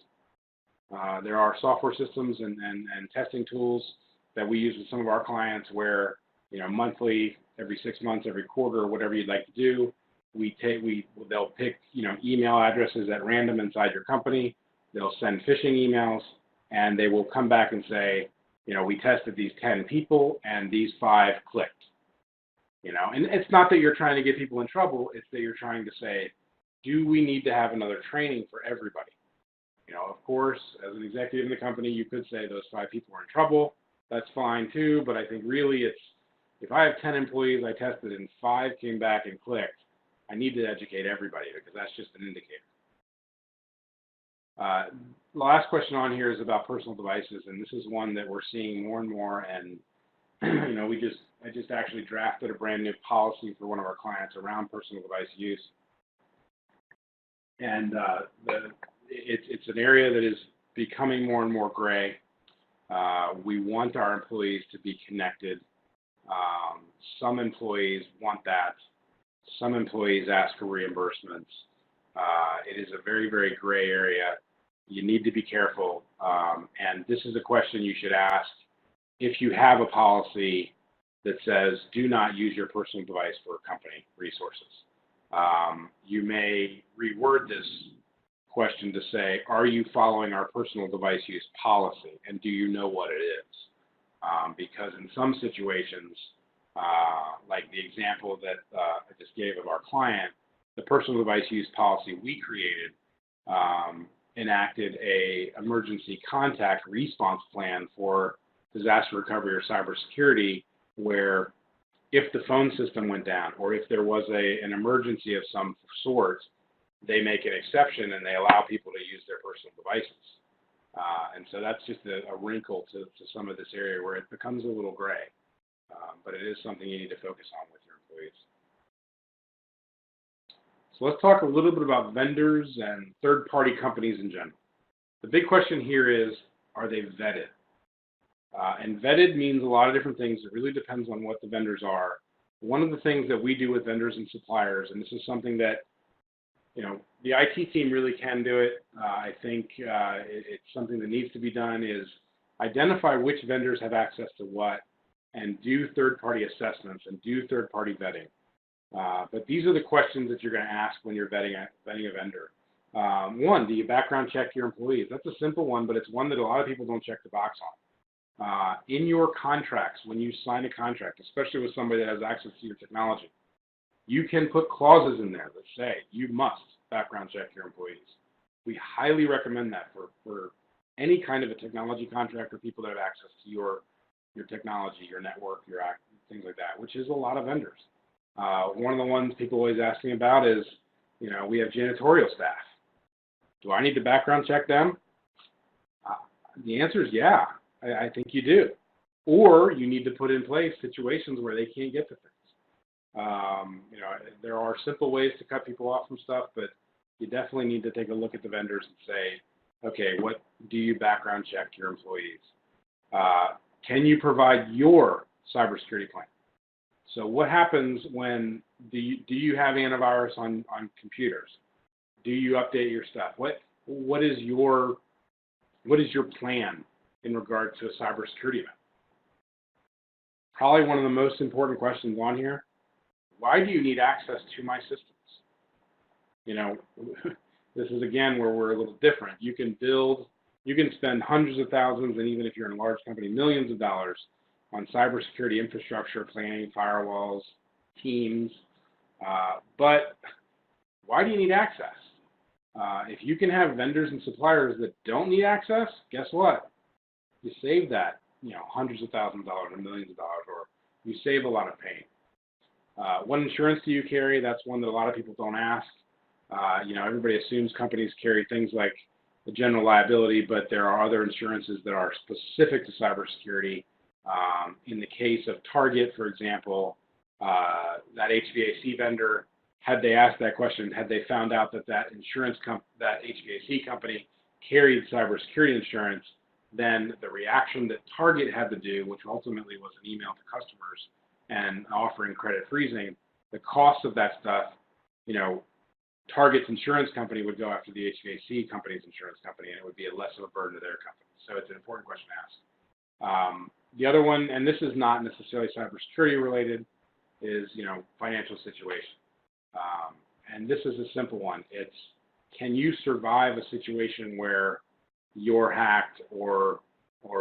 There are software systems and testing tools that we use with some of our clients where, you know, monthly, every 6 months, every quarter, whatever you'd like to do, they'll pick, you know, email addresses at random inside your company. They'll send phishing emails, and they will come back and say, you know, we tested these 10 people and these 5 clicked. You know, and it's not that you're trying to get people in trouble, it's that you're trying to say, do we need to have another training for everybody? You know, of course, as an executive in the company, you could say those 5 people are in trouble. That's fine too, but I think really it's, if I have 10 employees I tested and 5 came back and clicked, I need to educate everybody because that's just an indicator. The last question on here is about personal devices, and this is one that we're seeing more and more. And you know, I just actually drafted a brand new policy for one of our clients around personal device use, and it's an area that is becoming more and more gray. We want our employees to be connected. Some employees want that. Some employees ask for reimbursements. It is a very, very gray area. You need to be careful. And this is a question you should ask if you have a policy that says do not use your personal device for company resources. You may reword this question to say, are you following our personal device use policy, and do you know what it is? Because in some situations, like the example that I just gave of our client, the personal device use policy we created enacted a emergency contact response plan for disaster recovery or cybersecurity, where if the phone system went down or if there was an emergency of some sort, they make an exception and they allow people to use their personal devices. And so that's just a wrinkle to some of this area where it becomes a little gray. But it is something you need to focus on with your employees. So let's talk a little bit about vendors and third-party companies in general. The big question here is, are they vetted? And vetted means a lot of different things. It really depends on what the vendors are. One of the things that we do with vendors and suppliers, and this is something that, the IT team really can do it. I think it's something that needs to be done, is identify which vendors have access to what and do third-party assessments and do third-party vetting. But these are the questions that you're going to ask when you're vetting a vendor. One, do you background check your employees? That's a simple one, but it's one that a lot of people don't check the box on. In your contracts, when you sign a contract, especially with somebody that has access to your technology, you can put clauses in there that say you must background check your employees. We highly recommend that for any kind of a technology contract or people that have access to your technology, your network, your act, things like that, which is a lot of vendors. One of the ones people always ask me about is, we have janitorial staff. Do I need to background check them? The answer is yeah, I think you do. Or you need to put in place situations where they can't get to things. There are simple ways to cut people off from stuff, but you definitely need to take a look at the vendors and say, okay, what do you background check your employees? Can you provide your cybersecurity plan? So what happens when, do you have antivirus on computers? Do you update your stuff? What is your plan in regard to a cybersecurity event? Probably one of the most important questions on here. Why do you need access to my systems? This is again where we're a little different. You can spend hundreds of thousands, and even if you're in a large company, millions of dollars on cybersecurity infrastructure, planning, firewalls, teams, but why do you need access? If you can have vendors and suppliers that don't need access, guess what? You save that, hundreds of thousands of dollars or millions of dollars, or you save a lot of pain. What insurance do you carry? That's one that a lot of people don't ask. Everybody assumes companies carry things like the general liability, but there are other insurances that are specific to cybersecurity. In the case of Target, for example, that HVAC vendor, had they asked that question, had they found out that that HVAC company carried cybersecurity insurance, then the reaction that Target had to do, which ultimately was an email to customers and offering credit freezing, the cost of that stuff, Target's insurance company would go after the HVAC company's insurance company, and it would be less of a burden to their company. So it's an important question to ask. The other one, and this is not necessarily cybersecurity related, is financial situation. And this is a simple one. It's, can you survive a situation where you're hacked or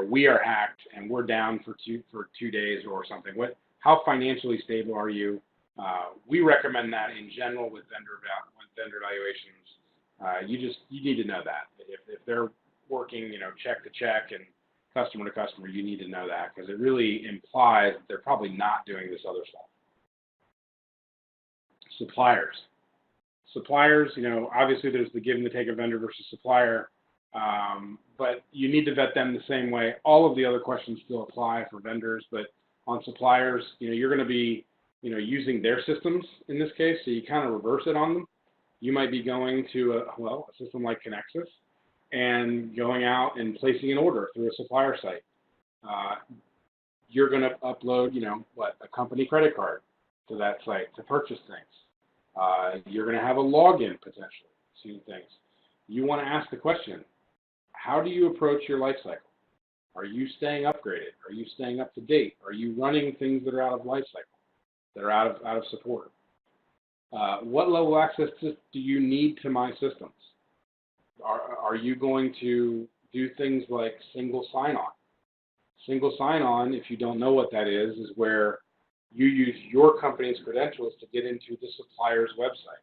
we are hacked and we're down for two days or something? How financially stable are you? We recommend that in general with vendor evaluations. You need to know that. If they're working, check to check and customer to customer, you need to know that, because it really implies that they're probably not doing this other stuff. Suppliers, obviously there's the give and the take of vendor versus supplier, but you need to vet them the same way. All of the other questions still apply for vendors, but on suppliers, you're going to be, using their systems in this case, so you kind of reverse it on them. You might be going to a system like ConnXus and going out and placing an order through a supplier site. You're going to upload, a company credit card to that site to purchase things. You're going to have a login potentially to things. You want to ask the question, how do you approach your life cycle? Are you staying upgraded? Are you staying up to date? Are you running things that are out of life cycle, that are out of support? What level of access do you need to my systems? Are you going to do things like single sign-on? Single sign-on, if you don't know what that is where you use your company's credentials to get into the supplier's website.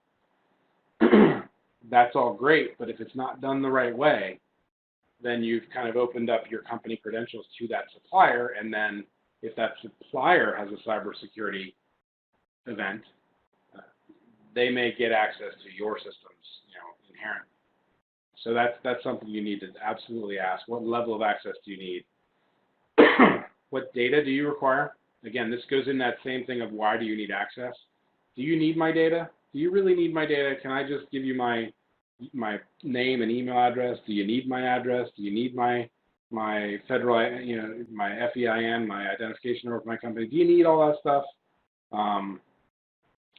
That's all great, but if it's not done the right way, then you've kind of opened up your company credentials to that supplier, and then if that supplier has a cybersecurity event, they may get access to your systems, inherently. So that's something you need to absolutely ask. What level of access do you need? What data do you require? Again, this goes in that same thing of why do you need access? Do you need my data? Do you really need my data? Can I just give you my name and email address? Do you need my address? Do you need my federal, my FEIN, my identification number for my company? Do you need all that stuff?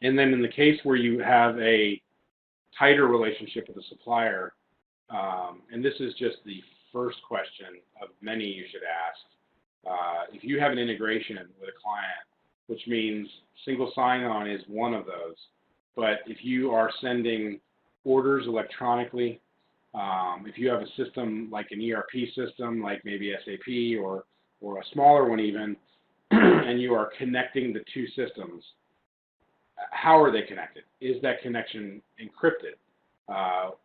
And then in the case where you have a tighter relationship with a supplier, and this is just the first question of many you should ask. If you have an integration with a client, which means single sign-on is one of those, but if you are sending orders electronically, if you have a system like an ERP system, like maybe SAP or a smaller one even, and you are connecting the two systems, how are they connected? Is that connection encrypted?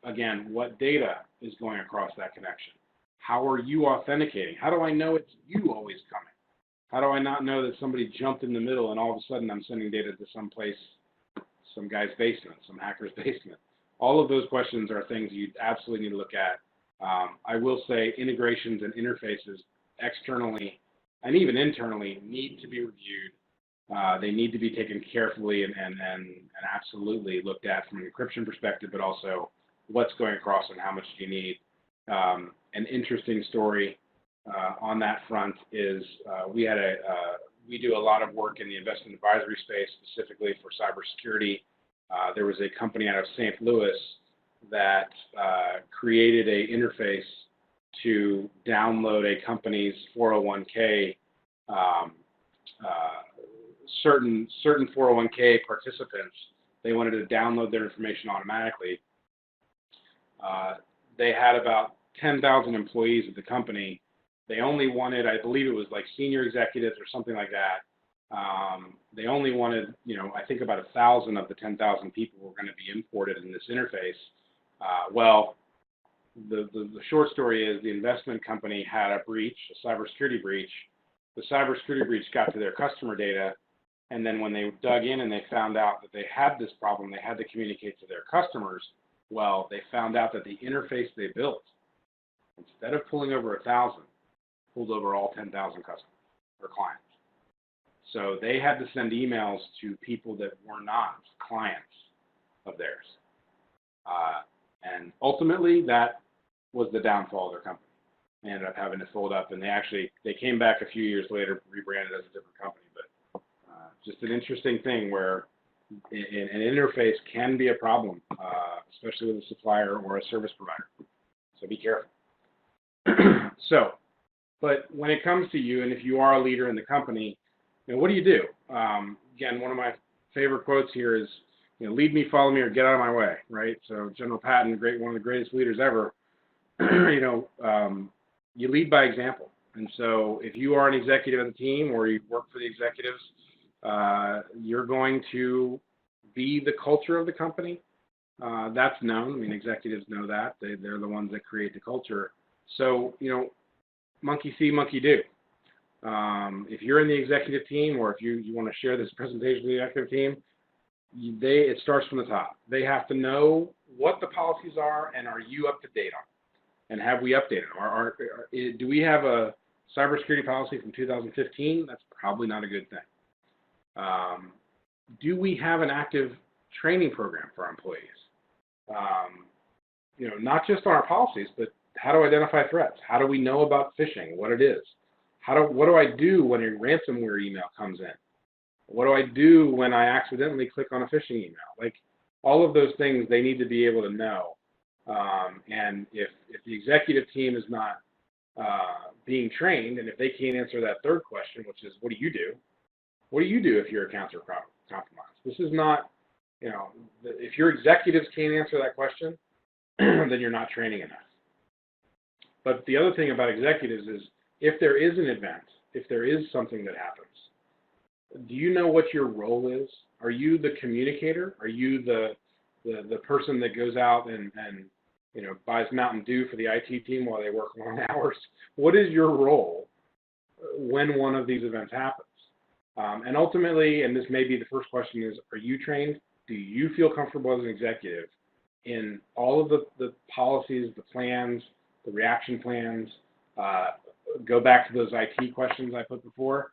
Again, what data is going across that connection? How are you authenticating? How do I know it's you always coming? How do I not know that somebody jumped in the middle and all of a sudden I'm sending data to some place, some guy's basement, some hacker's basement? All of those questions are things you absolutely need to look at. I will say integrations and interfaces externally and even internally need to be reviewed. They need to be taken carefully and absolutely looked at from an encryption perspective, but also what's going across and how much do you need. An interesting story on that front is we do a lot of work in the investment advisory space, specifically for cybersecurity. There was a company out of St. Louis that created an interface to download a company's 401k. Certain 401k participants, they wanted to download their information automatically. They had about 10,000 employees at the company. They only wanted, I believe it was like senior executives or something like that. They only wanted, I think about 1,000 of the 10,000 people were going to be imported in this interface. Well, the short story is the investment company had a breach, a cybersecurity breach. The cybersecurity breach got to their customer data, and then when they dug in and they found out that they had this problem, they had to communicate to their customers. Well, they found out that the interface they built, instead of pulling over 1,000, pulled over all 10,000 customers or clients. So they had to send emails to people that were not clients of theirs. And ultimately, that was the downfall of their company. They ended up having to fold up, and they came back a few years later, rebranded as a different company. But just an interesting thing where an interface can be a problem, especially with a supplier or a service provider. So be careful. But when it comes to you, and if you are a leader in the company, what do you do? Again, one of my favorite quotes here is, lead me, follow me, or get out of my way, right? So General Patton, one of the greatest leaders ever, you lead by example. And so if you are an executive of the team or you work for the executives, you're going to be the culture of the company. That's known. I mean, executives know that. They're the ones that create the culture. So, monkey see, monkey do. If you're in the executive team, or if you want to share this presentation with the executive team, it starts from the top. They have to know what the policies are, and are you up to date on them? And have we updated them? Do we have a cybersecurity policy from 2015? That's probably not a good thing. Do we have an active training program for our employees? Not just on our policies, but how to identify threats. How do we know about phishing, what it is? What do I do when a ransomware email comes in? What do I do when I accidentally click on a phishing email? Like, all of those things they need to be able to know. And if the executive team is not being trained, and if they can't answer that third question, which is, what do you do? What do you do if your accounts are compromised? This is not, if your executives can't answer that question, then you're not training enough. But the other thing about executives is, if there is an event, if there is something that happens, do you know what your role is? Are you the communicator? Are you the person that goes out and buys Mountain Dew for the IT team while they work long hours? What is your role when one of these events happens? And ultimately, and this may be the first question, is, are you trained? Do you feel comfortable as an executive in all of the policies, the plans, the reaction plans? Go back to those IT questions I put before.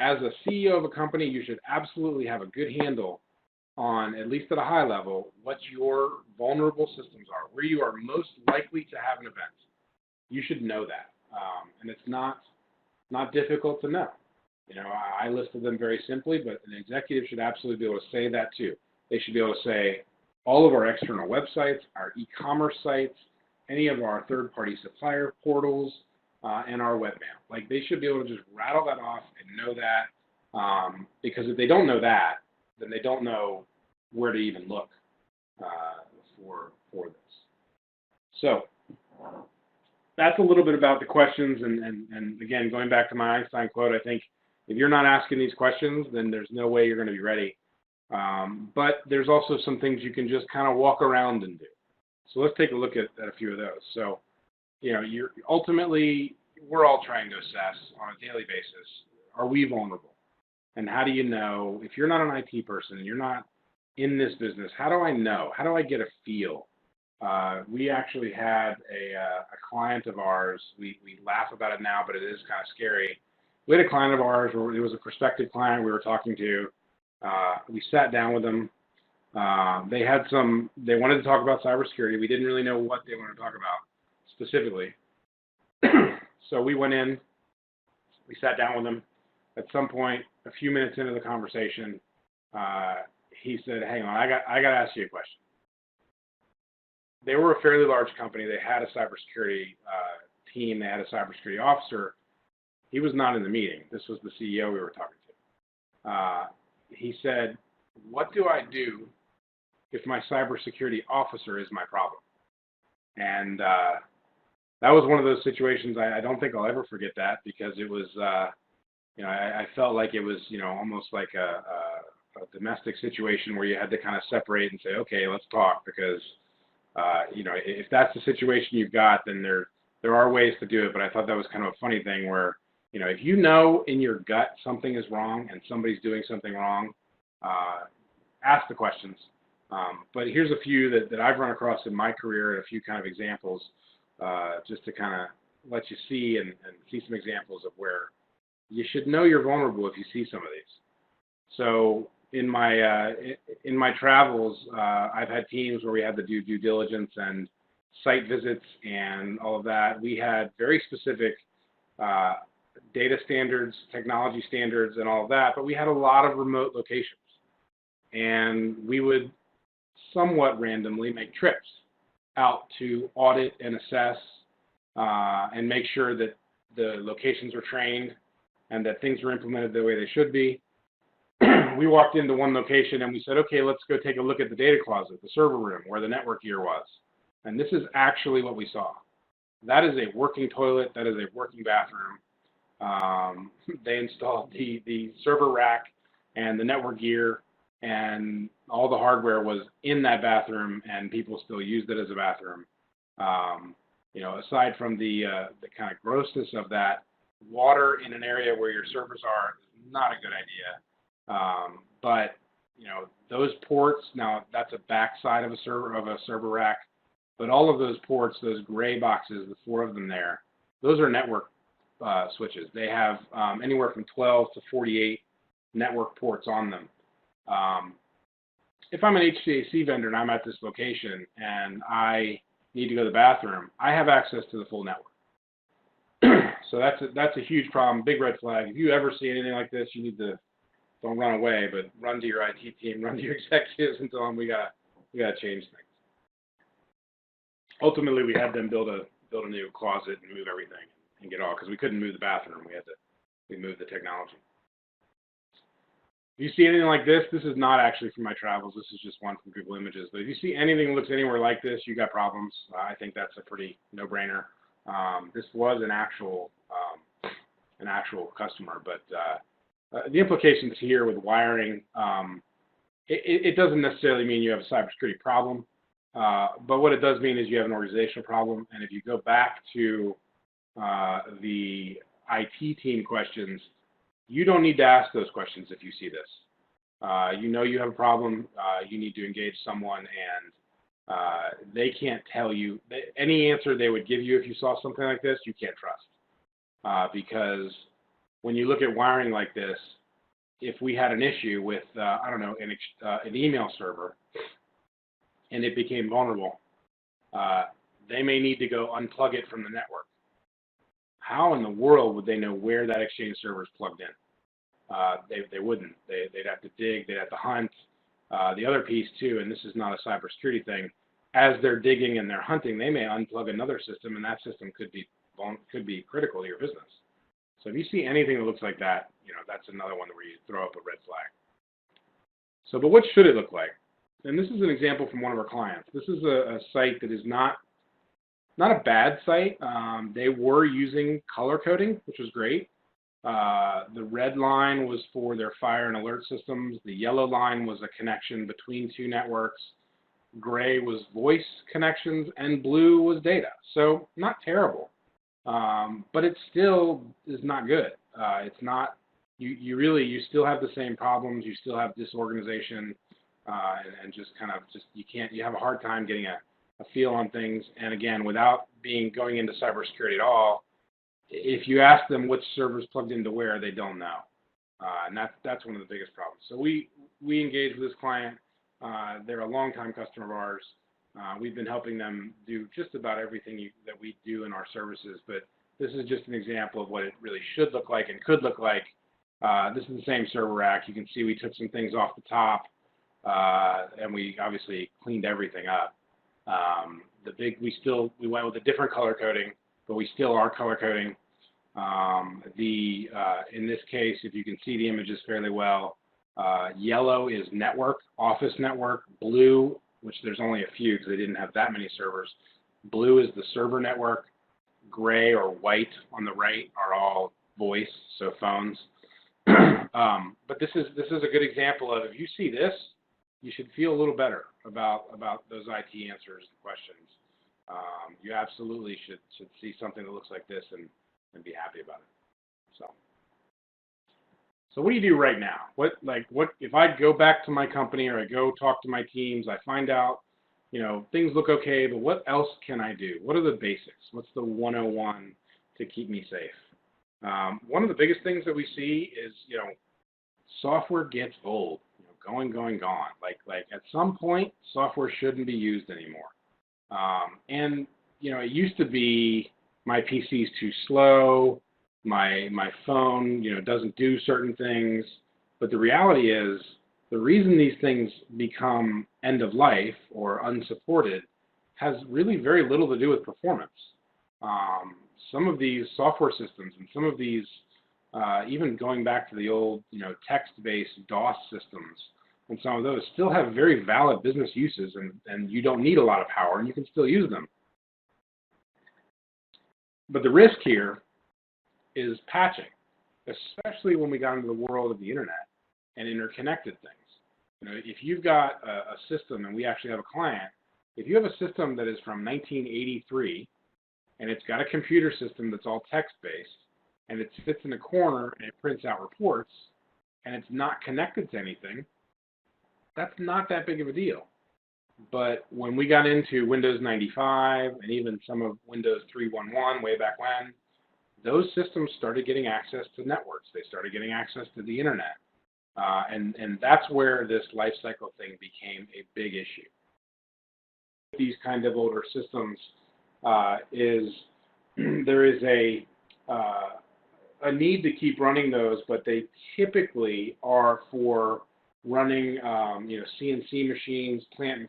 As a CEO of a company, you should absolutely have a good handle on, at least at a high level, what your vulnerable systems are, where you are most likely to have an event. You should know that. And it's not difficult to know. You know, I listed them very simply, but an executive should absolutely be able to say that too. They should be able to say all of our external websites, our e-commerce sites, any of our third-party supplier portals, and our webmail. Like, they should be able to just rattle that off and know that, because if they don't know that, then they don't know where to even look for this. So that's a little bit about the questions, and again, going back to my Einstein quote, I think if you're not asking these questions, then there's no way you're going to be ready. But there's also some things you can just kind of walk around and do. So let's take a look at a few of those. So, you know, ultimately, we're all trying to assess on a daily basis, are we vulnerable? And how do you know, if you're not an IT person and you're not in this business, how do I know? How do I get a feel? We actually had a client of ours, we laugh about it now, but it is kind of scary. We had a client of ours, where it was a prospective client we were talking to. We sat down with them. They wanted to talk about cybersecurity. We didn't really know what they wanted to talk about specifically. So we went in, we sat down with them. At some point, a few minutes into the conversation, he said, "Hang on, I got to ask you a question." They were a fairly large company. They had a cybersecurity team. They had a cybersecurity officer. He was not in the meeting. This was the CEO we were talking to. He said, "What do I do if my cybersecurity officer is my problem?" And that was one of those situations I don't think I'll ever forget that, because it was, you know, I felt like it was, you know, almost like a domestic situation where you had to kind of separate and say, okay, let's talk, because, you know, if that's the situation you've got, then there are ways to do it. But I thought that was kind of a funny thing where, you know, if you know in your gut something is wrong and somebody's doing something wrong, ask the questions. But here's a few that I've run across in my career, and a few kind of examples, just to kind of let you see and see some examples of where you should know you're vulnerable if you see some of these. So in my travels, I've had teams where we had to do due diligence and site visits and all of that. We had very specific data standards, technology standards, and all of that, but we had a lot of remote locations. And we would somewhat randomly make trips out to audit and assess and make sure that the locations were trained and that things were implemented the way they should be. We walked into one location and we said, okay, let's go take a look at the data closet, the server room, where the network gear was. And this is actually what we saw. That is a working toilet. That is a working bathroom. They installed the server rack and the network gear, and all the hardware was in that bathroom, and people still used it as a bathroom. You know, aside from the kind of grossness of that, water in an area where your servers are is not a good idea. But you know, those ports, now that's a backside of a server rack, but all of those ports, those gray boxes, the 4 of them there, those are network switches. They have anywhere from 12 to 48 network ports on them. If I'm an HVAC vendor and I'm at this location and I need to go to the bathroom, I have access to the full network. So that's a huge problem, big red flag. If you ever see anything like this, you need to, don't run away, but run to your IT team, run to your executives and tell them we gotta change things. Ultimately, we had them build a new closet and move everything and get all, because we couldn't move the bathroom. We moved the technology. If you see anything like this, this is not actually from my travels. This is just one from Google Images. But if you see anything that looks anywhere like this, you got problems. I think that's a pretty no-brainer. This was an actual customer, but the implications here with wiring, it doesn't necessarily mean you have a cybersecurity problem, but what it does mean is you have an organizational problem. And if you go back to the IT team questions, you don't need to ask those questions if you see this. You know you have a problem. You need to engage someone, and they can't tell you. Any answer they would give you if you saw something like this, you can't trust. Because when you look at wiring like this, if we had an issue with, I don't know, an email server, and it became vulnerable, they may need to go unplug it from the network. How in the world would they know where that Exchange server is plugged in? They wouldn't. They'd have to dig. They'd have to hunt. The other piece too, and this is not a cybersecurity thing, as they're digging and they're hunting, they may unplug another system, and that system could be critical to your business. So if you see anything that looks like that, that's another one where you throw up a red flag. So, but what should it look like? And this is an example from one of our clients. This is a site that is not a bad site. They were using color coding, which was great. The red line was for their fire and alert systems. The yellow line was a connection between two networks. Gray was voice connections, and blue was data. So not terrible, but it still is not good. It's not. You still have the same problems. You still have disorganization, and you have a hard time getting a feel on things. And again, without going into cybersecurity at all, if you ask them which server's plugged into where, they don't know, and that's one of the biggest problems. So we engage with this client. They're a longtime customer of ours. We've been helping them do just about everything that we do in our services, but this is just an example of what it really should look like and could look like. This is the same server rack. You can see we took some things off the top, and we obviously cleaned everything up. We went with a different color coding, but we still are color coding. In this case, if you can see the images fairly well, yellow is network, office network. Blue, which there's only a few because they didn't have that many servers. Blue is the server network. Gray or white on the right are all voice, so phones. But this is a good example of, if you see this, you should feel a little better about those IT answers and questions. You absolutely should see something that looks like this and be happy about it. So what do you do right now? What if I go back to my company or I go talk to my teams, I find out, things look okay, but what else can I do? What are the basics? What's the 101 to keep me safe? One of the biggest things that we see is, software gets old, going, gone. Like at some point, software shouldn't be used anymore. And it used to be my PC's too slow, my phone, doesn't do certain things. But the reality is, the reason these things become end of life or unsupported has really very little to do with performance. Some of these software systems and some of these, even going back to the old, text-based DOS systems, and some of those still have very valid business uses, and you don't need a lot of power, and you can still use them. But the risk here is patching, especially when we got into the world of the internet and interconnected things. If you've got a system, and we actually have a client, if you have a system that is from 1983, and it's got a computer system that's all text-based, and it sits in a corner and it prints out reports, and it's not connected to anything, that's not that big of a deal. But when we got into Windows 95 and even some of Windows 3.1.1 way back when, those systems started getting access to networks. They started getting access to the internet. And that's where this lifecycle thing became a big issue. These kind of older systems there is a need to keep running those, but they typically are for running CNC machines, plant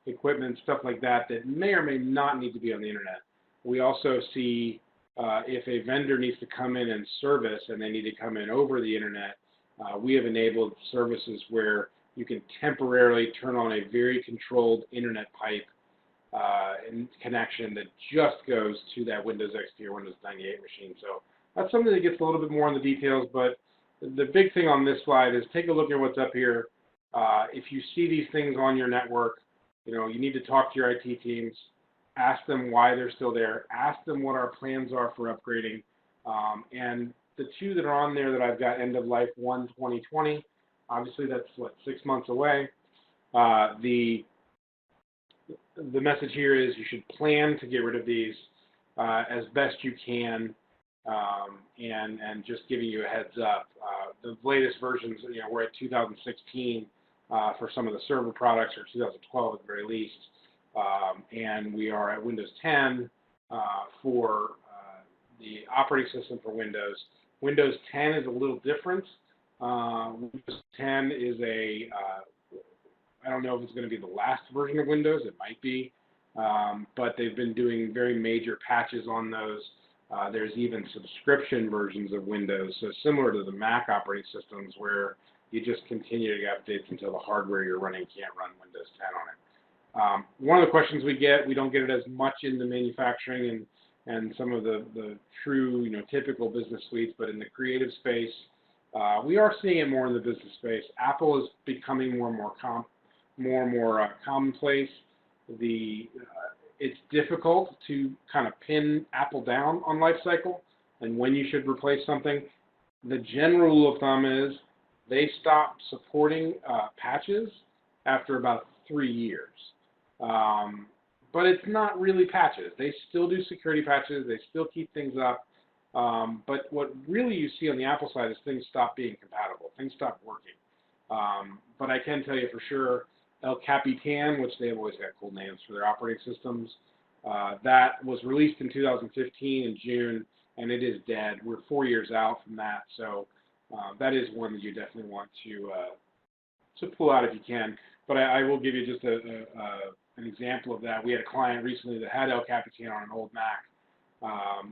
equipment, stuff like that may or may not need to be on the internet. We also see if a vendor needs to come in and service and they need to come in over the internet, we have enabled services where you can temporarily turn on a very controlled internet pipe connection that just goes to that Windows XP or Windows 98 machine. So that's something that gets a little bit more in the details, but the big thing on this slide is take a look at what's up here. If you see these things on your network, you need to talk to your IT teams, ask them why they're still there, ask them what our plans are for upgrading, and the two that are on there that I've got end of life 1/2020, obviously that's 6 months away. The message here is you should plan to get rid of these as best you can. and just giving you a heads up, the latest versions, we're at 2016 for some of the server products, or 2012 at the very least, and we are at Windows 10 for the operating system for Windows. Windows 10 is a little different. Windows 10 is I don't know if it's going to be the last version of Windows. It might be, but they've been doing very major patches on those. There's even subscription versions of Windows, so similar to the Mac operating systems, where you just continue to get updates until the hardware you're running can't run Windows 10 on it. One of the questions we get, we don't get it as much in the manufacturing and some of the true, typical business suites, but in the creative space, we are seeing it more in the business space. Apple is becoming more and more commonplace. It's difficult to kind of pin Apple down on life cycle and when you should replace something. The general rule of thumb is they stop supporting patches after about 3 years. But it's not really patches. They still do security patches. They still keep things up. But what really you see on the Apple side is things stop being compatible. Things stop working. But I can tell you for sure, El Capitan, which they have always got cool names for their operating systems, that was released in 2015 in June, and it is dead. We're 4 years out from that, so that is one that you definitely want to pull out if you can. But I will give you just an example of that. We had a client recently that had El Capitan on an old Mac,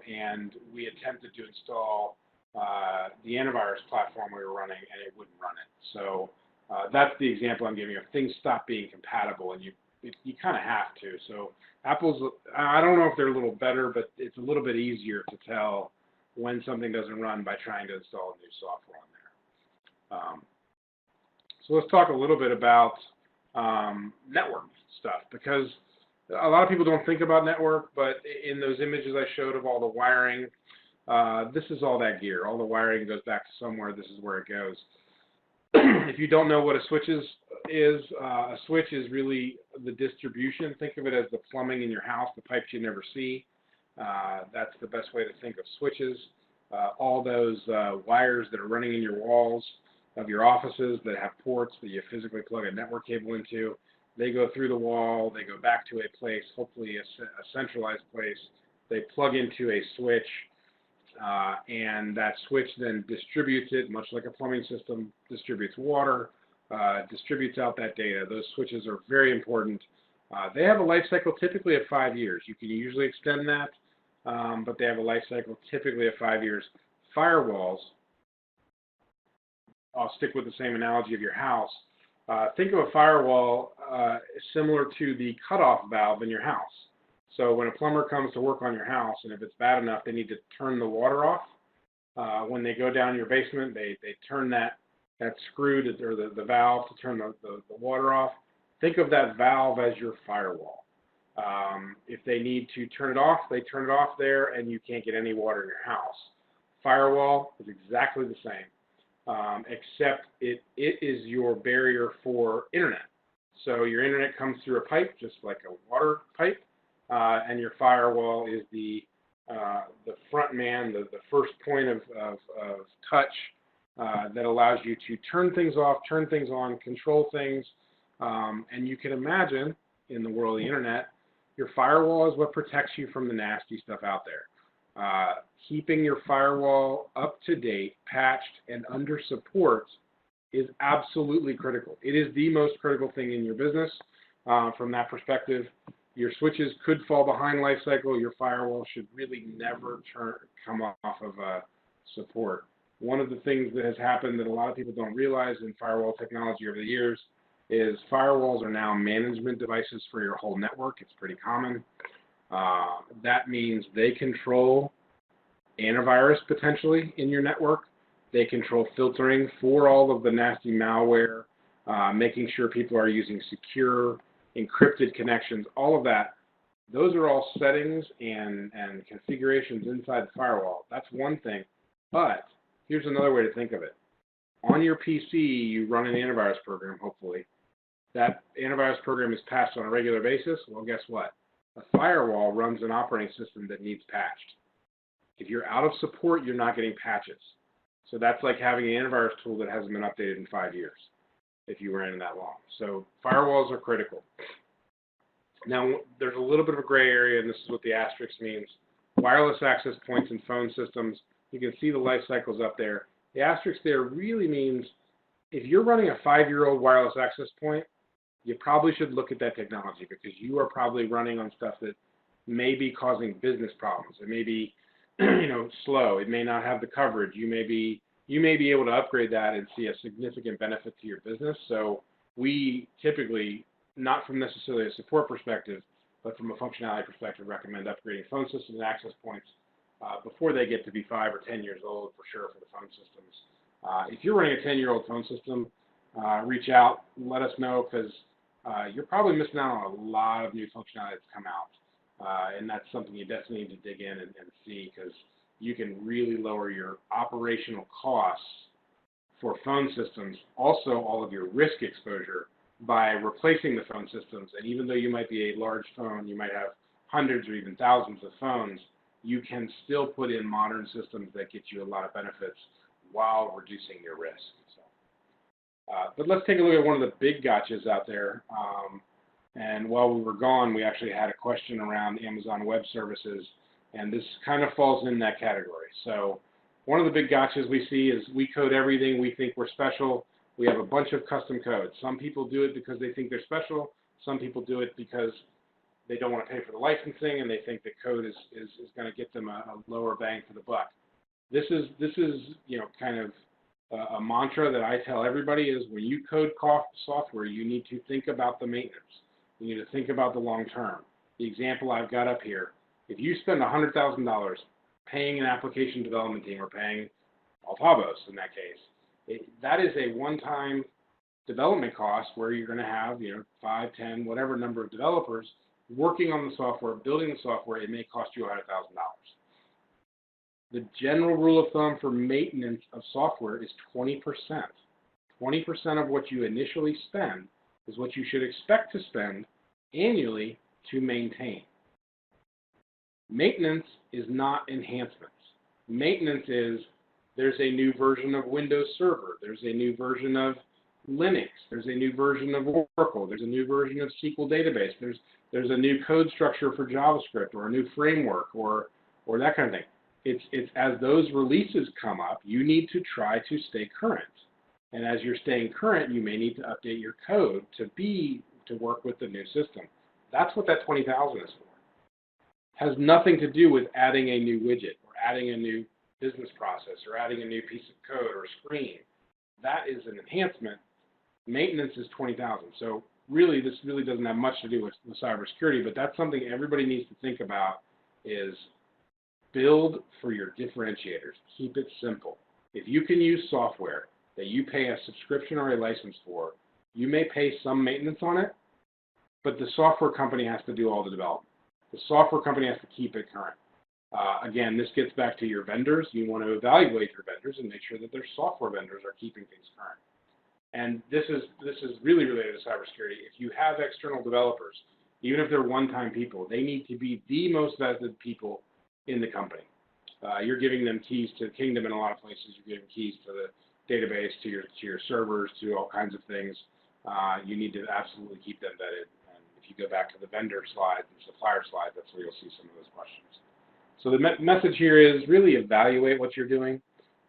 and we attempted to install the antivirus platform we were running, and it wouldn't run it. So that's the example I'm giving you. If things stop being compatible, and you kind of have to. So Apple's, I don't know if they're a little better, but it's a little bit easier to tell when something doesn't run by trying to install new software on there. So let's talk a little bit about network stuff, because a lot of people don't think about network, but in those images I showed of all the wiring, this is all that gear. All the wiring goes back to somewhere. This is where it goes. If you don't know what a switch is a switch is really the distribution. Think of it as the plumbing in your house, the pipes you never see. That's the best way to think of switches. All those wires that are running in your walls of your offices that have ports that you physically plug a network cable into, they go through the wall, they go back to a place, hopefully a centralized place. They plug into a switch, and that switch then distributes it, much like a plumbing system, distributes water, distributes out that data. Those switches are very important. They have a life cycle typically of 5 years. You can usually extend that, but they have a life cycle typically of 5 years. Firewalls, I'll stick with the same analogy of your house. Think of a firewall similar to the cutoff valve in your house. So when a plumber comes to work on your house, and if it's bad enough, they need to turn the water off. When they go down your basement, they turn that screw or the valve to turn the water off. Think of that valve as your firewall. If they need to turn it off, they turn it off there, and you can't get any water in your house. Firewall is exactly the same, except it is your barrier for internet. So your internet comes through a pipe, just like a water pipe, and your firewall is the front man, the first point of touch that allows you to turn things off, turn things on, control things. And you can imagine, in the world of the internet, your firewall is what protects you from the nasty stuff out there. Keeping your firewall up to date, patched, and under support is absolutely critical. It is the most critical thing in your business from that perspective. Your switches could fall behind life cycle. Your firewall should really never come off of support. One of the things that has happened that a lot of people don't realize in firewall technology over the years is firewalls are now management devices for your whole network. It's pretty common. That means they control antivirus potentially in your network. They control filtering for all of the nasty malware, making sure people are using secure, encrypted connections, all of that. Those are all settings and configurations inside the firewall. That's one thing. But here's another way to think of it. On your PC, you run an antivirus program, hopefully. That antivirus program is patched on a regular basis. Well, guess what? A firewall runs an operating system that needs patched. If you're out of support, you're not getting patches. So that's like having an antivirus tool that hasn't been updated in 5 years, if you ran it that long. So firewalls are critical. Now, there's a little bit of a gray area, and this is what the asterisk means. Wireless access points in phone systems, you can see the life cycles up there. The asterisk there really means if you're running a 5-year-old wireless access point, you probably should look at that technology because you are probably running on stuff that may be causing business problems. It may be slow. It may not have the coverage. You may be able to upgrade that and see a significant benefit to your business. So we typically, not from necessarily a support perspective, but from a functionality perspective, recommend upgrading phone systems and access points before they get to be 5 or 10 years old, for sure, for the phone systems. If you're running a 10-year-old phone system, reach out, let us know, because you're probably missing out on a lot of new functionality that's come out. And that's something you definitely need to dig in and see, because you can really lower your operational costs for phone systems, also all of your risk exposure, by replacing the phone systems. And even though you might be a large phone, you might have hundreds or even thousands of phones, you can still put in modern systems that get you a lot of benefits while reducing your risk. But let's take a look at one of the big gotchas out there. And while we were gone, we actually had a question around Amazon Web Services, and this kind of falls in that category. So one of the big gotchas we see is we code everything. We think we're special. We have a bunch of custom codes. Some people do it because they think they're special. Some people do it because they don't want to pay for the licensing, and they think the code is going to get them a lower bang for the buck. This is kind of a mantra that I tell everybody is when you code software, you need to think about the maintenance. You need to think about the long term. The example I've got up here, if you spend $100,000 paying an application development team, or paying Altabos in that case, that is a one-time development cost where you're going to have 5, 10, whatever number of developers working on the software, building the software. It may cost you $100,000. The general rule of thumb for maintenance of software is 20%. 20% of what you initially spend is what you should expect to spend annually to maintain. Maintenance is not enhancements. Maintenance is there's a new version of Windows Server, there's a new version of Linux, there's a new version of Oracle, there's a new version of SQL database, there's a new code structure for JavaScript, or a new framework, or that kind of thing. It's as those releases come up, you need to try to stay current. And as you're staying current, you may need to update your code to work with the new system. That's what that $20,000 is for. Has nothing to do with adding a new widget, or adding a new business process, or adding a new piece of code or screen. That is an enhancement. Maintenance is $20,000. So really, this really doesn't have much to do with cybersecurity, but that's something everybody needs to think about is build for your differentiators. Keep it simple. If you can use software that you pay a subscription or a license for, you may pay some maintenance on it, but the software company has to do all the development. The software company has to keep it current. Again, this gets back to your vendors. You want to evaluate your vendors and make sure that their software vendors are keeping things current. And this is really related to cybersecurity. If you have external developers, even if they're one-time people, they need to be the most vested people in the company. You're giving them keys to the kingdom in a lot of places. You're giving keys to the database, to your servers, to all kinds of things. You need to absolutely keep them vetted. And if you go back to the vendor slide and supplier slide, that's where you'll see some of those questions. So the message here is really evaluate what you're doing.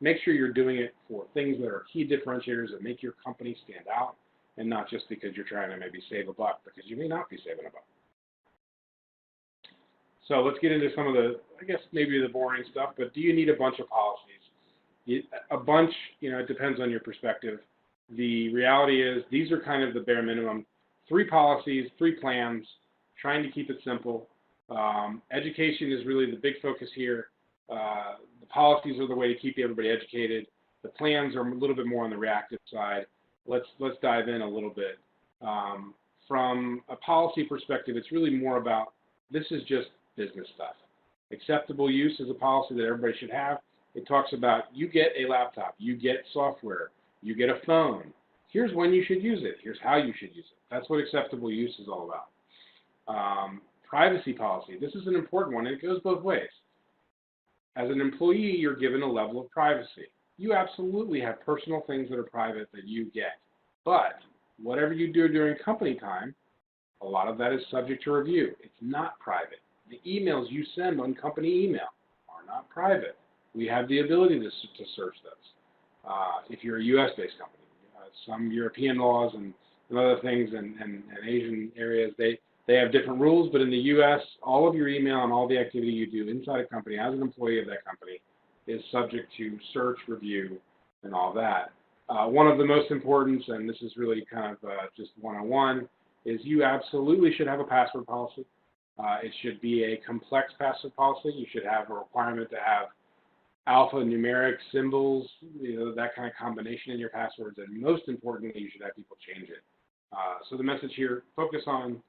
Make sure you're doing it for things that are key differentiators that make your company stand out, and not just because you're trying to maybe save a buck, because you may not be saving a buck. So let's get into some of the, I guess, maybe the boring stuff, but do you need a bunch of policies? A bunch, it depends on your perspective. The reality is these are kind of the bare minimum. 3 policies, 3 plans, trying to keep it simple. Education is really the big focus here. The policies are the way to keep everybody educated. The plans are a little bit more on the reactive side. Let's dive in a little bit. From a policy perspective, it's really more about this is just business stuff. Acceptable use is a policy that everybody should have. It talks about you get a laptop, you get software, you get a phone. Here's when you should use it. Here's how you should use it. That's what acceptable use is all about. Privacy policy. This is an important one, and it goes both ways. As an employee, you're given a level of privacy. You absolutely have personal things that are private that you get. But whatever you do during company time, a lot of that is subject to review. It's not private. The emails you send on company email are not private. We have the ability to search those. If you're a U.S.-based company, some European laws and other things and Asian areas, they have different rules, but in the U.S., all of your email and all the activity you do inside a company as an employee of that company is subject to search, review, and all that. One of the most important, and this is really kind of just 101, is you absolutely should have a password policy. It should be a complex password policy. You should have a requirement to have alphanumeric symbols, that kind of combination in your passwords, and most importantly, you should have people change it. So the message here, focus on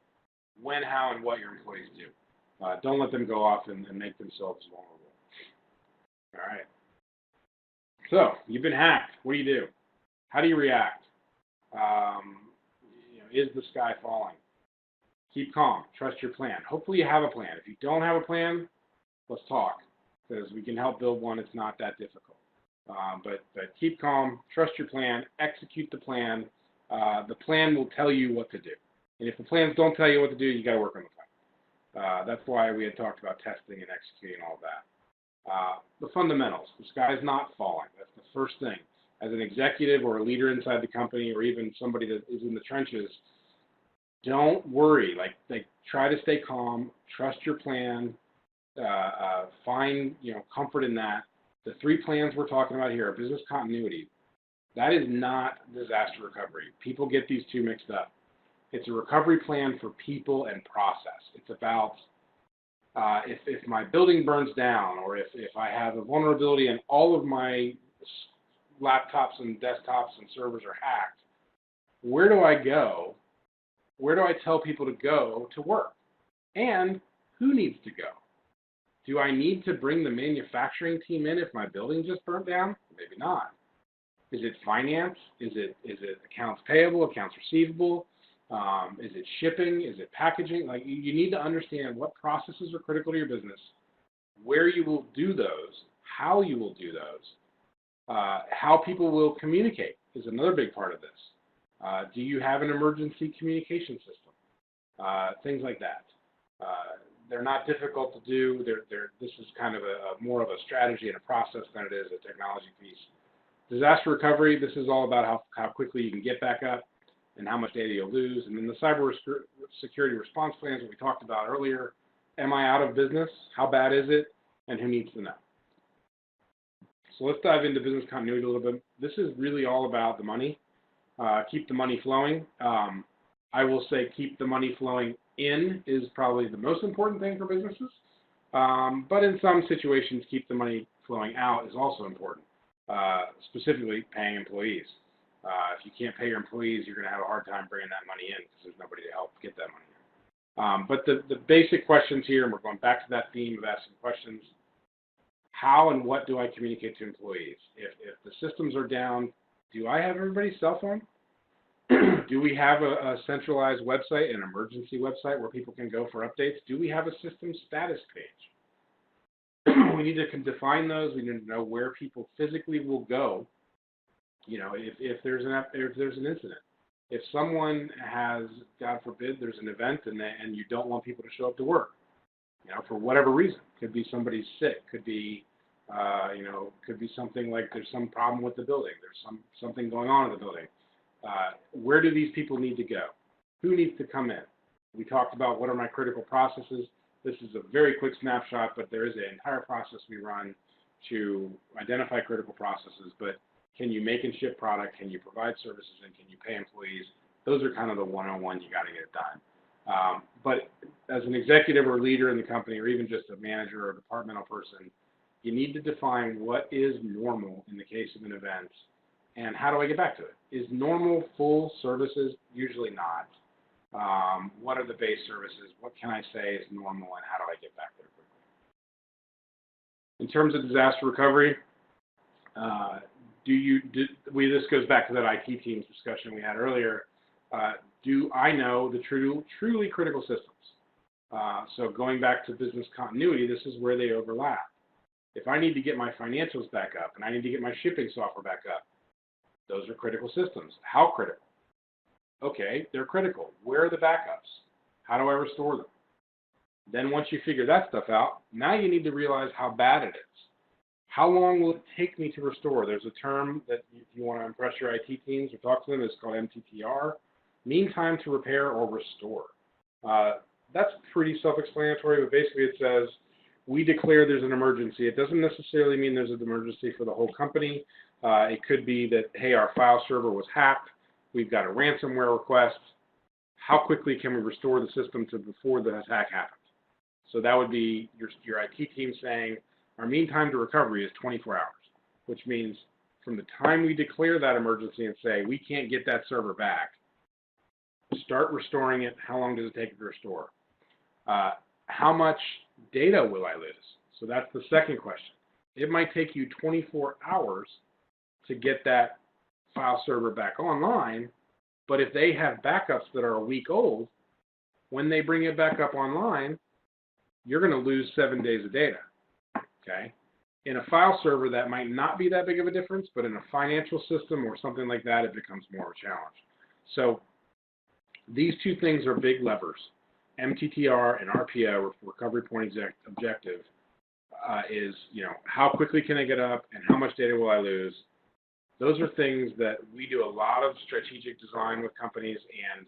when, how, and what your employees do. Don't let them go off and make themselves vulnerable. All right. So you've been hacked. What do you do? How do you react? Is the sky falling? Keep calm. Trust your plan. Hopefully you have a plan. If you don't have a plan, let's talk, because we can help build one. It's not that difficult. But keep calm. Trust your plan. Execute the plan. The plan will tell you what to do. And if the plans don't tell you what to do, you got to work on the plan. That's why we had talked about testing and executing all that. The fundamentals. The sky's not falling. That's the first thing. As an executive or a leader inside the company, or even somebody that is in the trenches, don't worry. Like try to stay calm. Trust your plan. Find comfort in that. The 3 plans we're talking about here are business continuity. That is not disaster recovery. People get these two mixed up. It's a recovery plan for people and process. It's about if my building burns down, or if I have a vulnerability and all of my laptops and desktops and servers are hacked, where do I go? Where do I tell people to go to work? And who needs to go? Do I need to bring the manufacturing team in if my building just burnt down? Maybe not. Is it finance? Is it accounts payable, accounts receivable? Is it shipping? Is it packaging? Like, you need to understand what processes are critical to your business, where you will do those, how you will do those, how people will communicate is another big part of this. Do you have an emergency communication system? Things like that. They're not difficult to do. This is kind of more of a strategy and a process than it is a technology piece. Disaster recovery, this is all about how quickly you can get back up and how much data you'll lose. And then the cybersecurity response plans that we talked about earlier. Am I out of business? How bad is it? And who needs to know? So let's dive into business continuity a little bit. This is really all about the money. Keep the money flowing. I will say keep the money flowing in is probably the most important thing for businesses. But in some situations, keep the money flowing out is also important, specifically paying employees. If you can't pay your employees, you're going to have a hard time bringing that money in because there's nobody to help get that money in. But the basic questions here, and we're going back to that theme of asking questions, how and what do I communicate to employees? If the systems are down, do I have everybody's cell phone? Do we have a centralized website, an emergency website where people can go for updates? Do we have a system status page? We need to define those. We need to know where people physically will go. If there's an incident. If someone has, God forbid, there's an event and you don't want people to show up to work, for whatever reason. Could be somebody's sick. Could be, could be something like there's some problem with the building. There's something going on in the building. Where do these people need to go? Who needs to come in? We talked about what are my critical processes. This is a very quick snapshot, but there is an entire process we run to identify critical processes. But can you make and ship product? Can you provide services? And can you pay employees? Those are kind of the one-on-one you got to get it done. But as an executive or leader in the company, or even just a manager or a departmental person, you need to define what is normal in the case of an event, and how do I get back to it? Is normal full services? Usually not. What are the base services? What can I say is normal, and how do I get back there quickly? In terms of disaster recovery, this goes back to that IT team's discussion we had earlier. Do I know the truly critical systems? So going back to business continuity, this is where they overlap. If I need to get my financials back up and I need to get my shipping software back up, those are critical systems. How critical? Okay, they're critical. Where are the backups? How do I restore them? Then once you figure that stuff out, now you need to realize how bad it is. How long will it take me to restore? There's a term that if you want to impress your IT teams or talk to them, it's called MTTR, mean time to repair or restore. That's pretty self-explanatory, but basically it says we declare there's an emergency. It doesn't necessarily mean there's an emergency for the whole company. It could be that, hey, our file server was hacked. We've got a ransomware request. How quickly can we restore the system to before the attack happens? So that would be your IT team saying our mean time to recovery is 24 hours, which means from the time we declare that emergency and say we can't get that server back, start restoring it. How long does it take to restore? How much data will I lose? So that's the second question. It might take you 24 hours to get that file server back online, but if they have backups that are a week old, when they bring it back up online, you're going to lose 7 days of data, okay? In a file server, that might not be that big of a difference, but in a financial system or something like that, it becomes more of a challenge. So these two things are big levers. MTTR and RPO, recovery point objective, is, how quickly can I get up and how much data will I lose? Those are things that we do a lot of strategic design with companies, and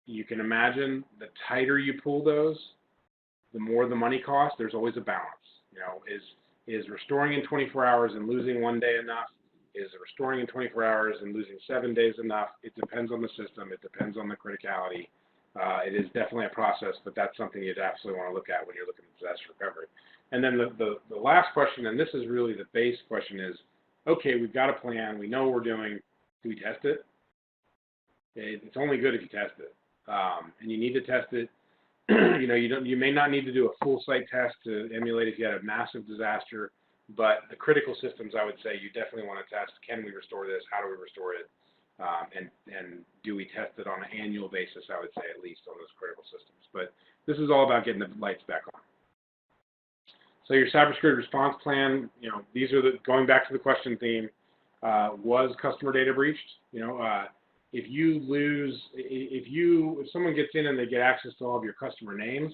you can imagine the tighter you pull those, the more the money costs. There's always a balance. Is restoring in 24 hours and losing 1 day enough? Is restoring in 24 hours and losing 7 days enough? It depends on the system. It depends on the criticality. It is definitely a process, but that's something you'd absolutely want to look at when you're looking at disaster recovery. And then the last question, and this is really the base question, is, okay, we've got a plan. We know what we're doing. Do we test it? It's only good if you test it. And you need to test it. You may not need to do a full site test to emulate if you had a massive disaster, but the critical systems, I would say you definitely want to test. Can we restore this? How do we restore it? And do we test it on an annual basis, I would say, at least on those critical systems. But this is all about getting the lights back on. So your cybersecurity response plan, these are going back to the question theme, was customer data breached? If someone gets in and they get access to all of your customer names,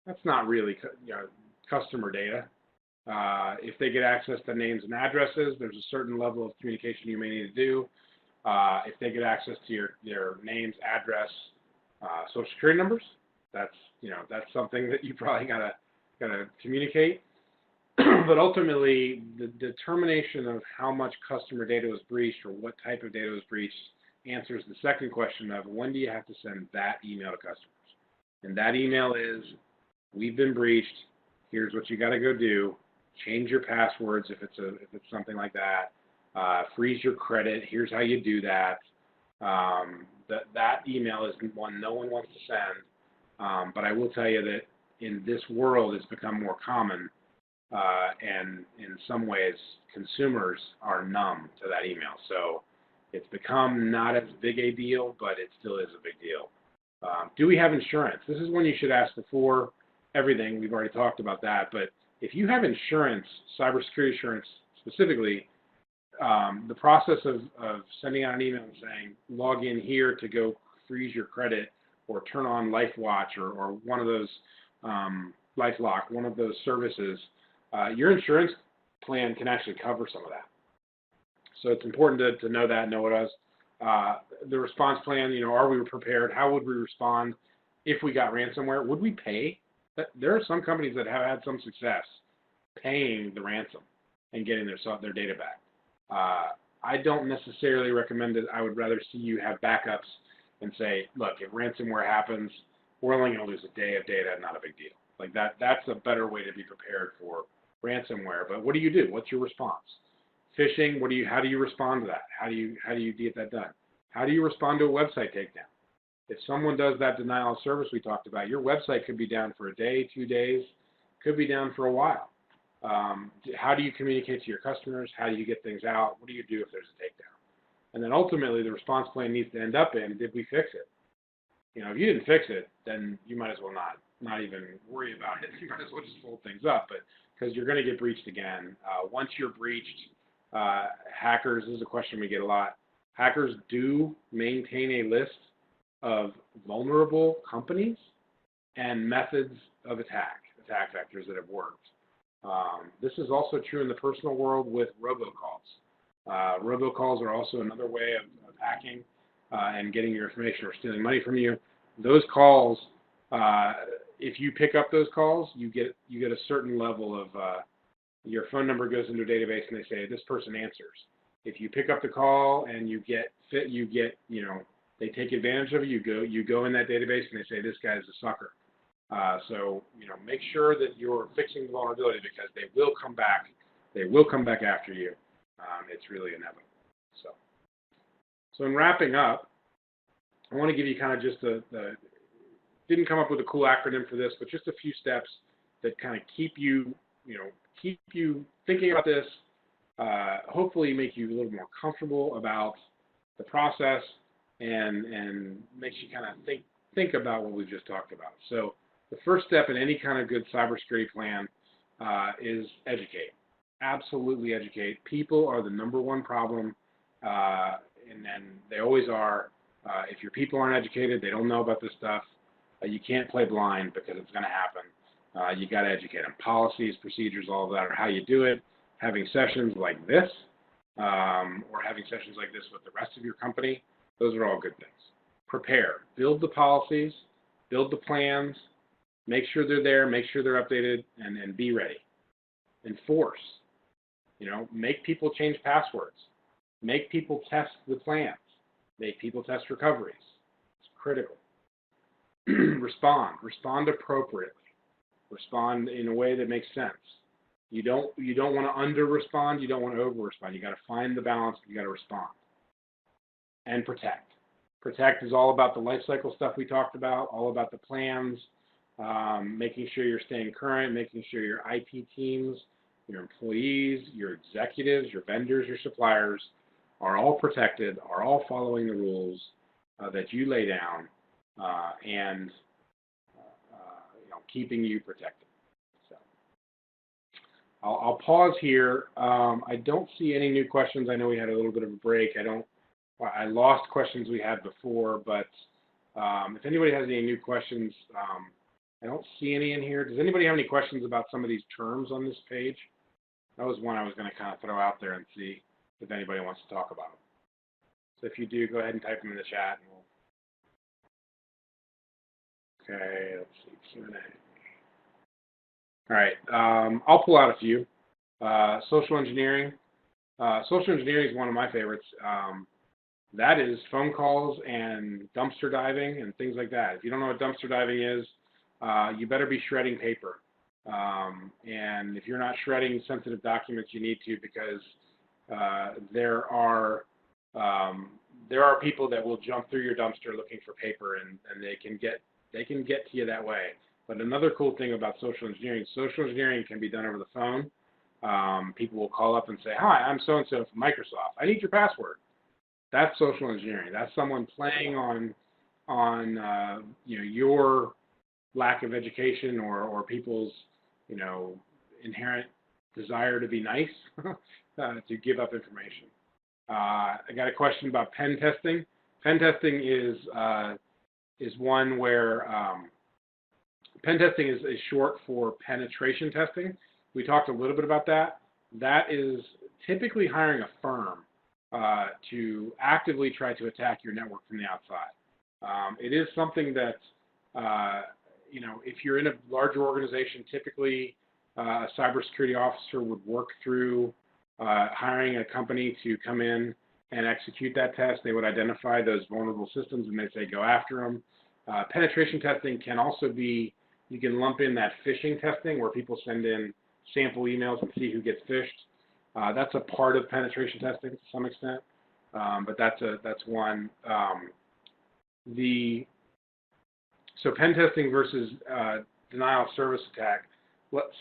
that's not really customer data. If they get access to names and addresses, there's a certain level of communication you may need to do. If they get access to their names, address, social security numbers, that's something that you probably gotta communicate. But ultimately, the determination of how much customer data was breached or what type of data was breached answers the second question of when do you have to send that email to customers. And that email is, we've been breached, here's what you got to go do, change your passwords if it's something like that, freeze your credit, here's how you do that. That email is one no one wants to send, but I will tell you that in this world it's become more common, and in some ways consumers are numb to that email. So it's become not as big a deal, but it still is a big deal. Do we have insurance? This is one you should ask before everything. We've already talked about that. But if you have insurance, cybersecurity insurance specifically, the process of sending out an email and saying, log in here to go freeze your credit or turn on LifeWatch or one of those, LifeLock, one of those services, your insurance plan can actually cover some of that. So it's important to know that, know what it is. The response plan, are we prepared? How would we respond if we got ransomware? Would we pay? There are some companies that have had some success paying the ransom and getting their data back. I don't necessarily recommend it. I would rather see you have backups and say, look, if ransomware happens, we're only going to lose a day of data, not a big deal. Like that's a better way to be prepared for ransomware. But what do you do? What's your response? Phishing, how do you respond to that? How do you get that done? How do you respond to a website takedown? If someone does that denial of service we talked about, your website could be down for a day, 2 days, could be down for a while. How do you communicate to your customers? How do you get things out? What do you do if there's a takedown? And then ultimately the response plan needs to end up in, did we fix it? If you didn't fix it, then you might as well not even worry about it. You might as well just fold things up, but because you're going to get breached again. Once you're breached, hackers, this is a question we get a lot, hackers do maintain a list of vulnerable companies and methods of attack vectors that have worked. This is also true in the personal world with robocalls. Robocalls are also another way of hacking and getting your information or stealing money from you. Those calls, if you pick up those calls, you get a certain level of your phone number goes into a database and they say this person answers. If you pick up the call and they take advantage of it, you go in that database and they say this guy's a sucker. So make sure that you're fixing the vulnerability because they will come back. They will come back after you. It's really inevitable. So in wrapping up, I want to give you kind of just didn't come up with a cool acronym for this, but just a few steps that kind of keep you thinking about this, hopefully make you a little more comfortable about the process and makes you kind of think about what we've just talked about. So the first step in any kind of good cybersecurity plan is educate. Absolutely educate. People are the number one problem, and they always are. If your people aren't educated, they don't know about this stuff, you can't play blind because it's going to happen. You got to educate them. Policies, procedures, all of that are how you do it. Having sessions like this, or having sessions like this with the rest of your company, those are all good things. Prepare. Build the policies, build the plans, make sure they're there, make sure they're updated, and be ready. Enforce. Make people change passwords. Make people test the plans. Make people test recoveries. It's critical. Respond. Respond appropriately. Respond in a way that makes sense. You don't want to under-respond. You don't want to over-respond. You got to find the balance. You got to respond. And protect. Protect is all about the life cycle stuff we talked about, all about the plans, making sure you're staying current, making sure your IT teams, your employees, your executives, your vendors, your suppliers are all protected, are all following the rules that you lay down, and keeping you protected. So I'll pause here. I don't see any new questions. I know we had a little bit of a break. I lost questions we had before, but if anybody has any new questions, I don't see any in here. Does anybody have any questions about some of these terms on this page? That was one I was going to kind of throw out there and see if anybody wants to talk about them. So if you do, go ahead and type them in the chat. Okay, let's see, Q&A. All right, I'll pull out a few. Social engineering. Social engineering is one of my favorites. That is phone calls and dumpster diving and things like that. If you don't know what dumpster diving is, you better be shredding paper. And if you're not shredding sensitive documents, you need to, because there are people that will jump through your dumpster looking for paper, and they can get to you that way. But another cool thing about social engineering can be done over the phone. People will call up and say, "Hi, I'm so-and-so from Microsoft. I need your password." That's social engineering. That's someone playing on your lack of education or people's inherent desire to be nice to give up information. I got a question about pen testing. Pen testing is one where pen testing is short for penetration testing. We talked a little bit about that. That is typically hiring a firm to actively try to attack your network from the outside. It is something that, if you're in a larger organization, typically a cybersecurity officer would work through hiring a company to come in and execute that test. They would identify those vulnerable systems and they'd say go after them. Penetration testing can also be, you can lump in that phishing testing where people send in sample emails and see who gets phished. That's a part of penetration testing to some extent, but that's one. So pen testing versus denial of service attack.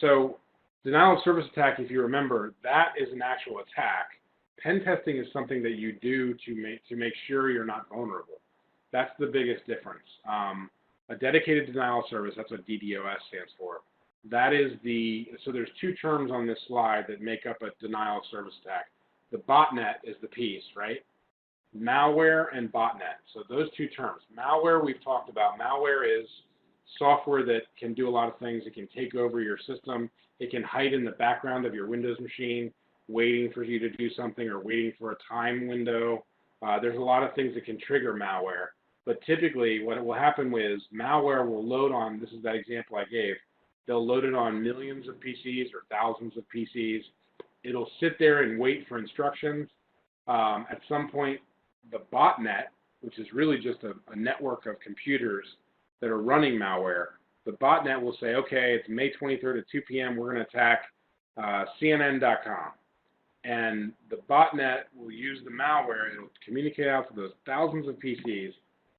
So denial of service attack, if you remember, that is an actual attack. Pen testing is something that you do to make sure you're not vulnerable. That's the biggest difference. A dedicated denial of service, that's what DDoS stands for. That is so there's two terms on this slide that make up a denial of service attack. The botnet is the piece, right? Malware and botnet. So those two terms. Malware we've talked about. Malware is software that can do a lot of things. It can take over your system. It can hide in the background of your Windows machine, waiting for you to do something or waiting for a time window. There's a lot of things that can trigger malware. But typically what will happen is malware will load on, this is that example I gave, they'll load it on millions of PCs or thousands of PCs. It'll sit there and wait for instructions. At some point, the botnet, which is really just a network of computers that are running malware, the botnet will say, okay, it's May 23rd at 2 p.m., we're going to attack CNN.com. And the botnet will use the malware, it'll communicate out to those thousands of PCs.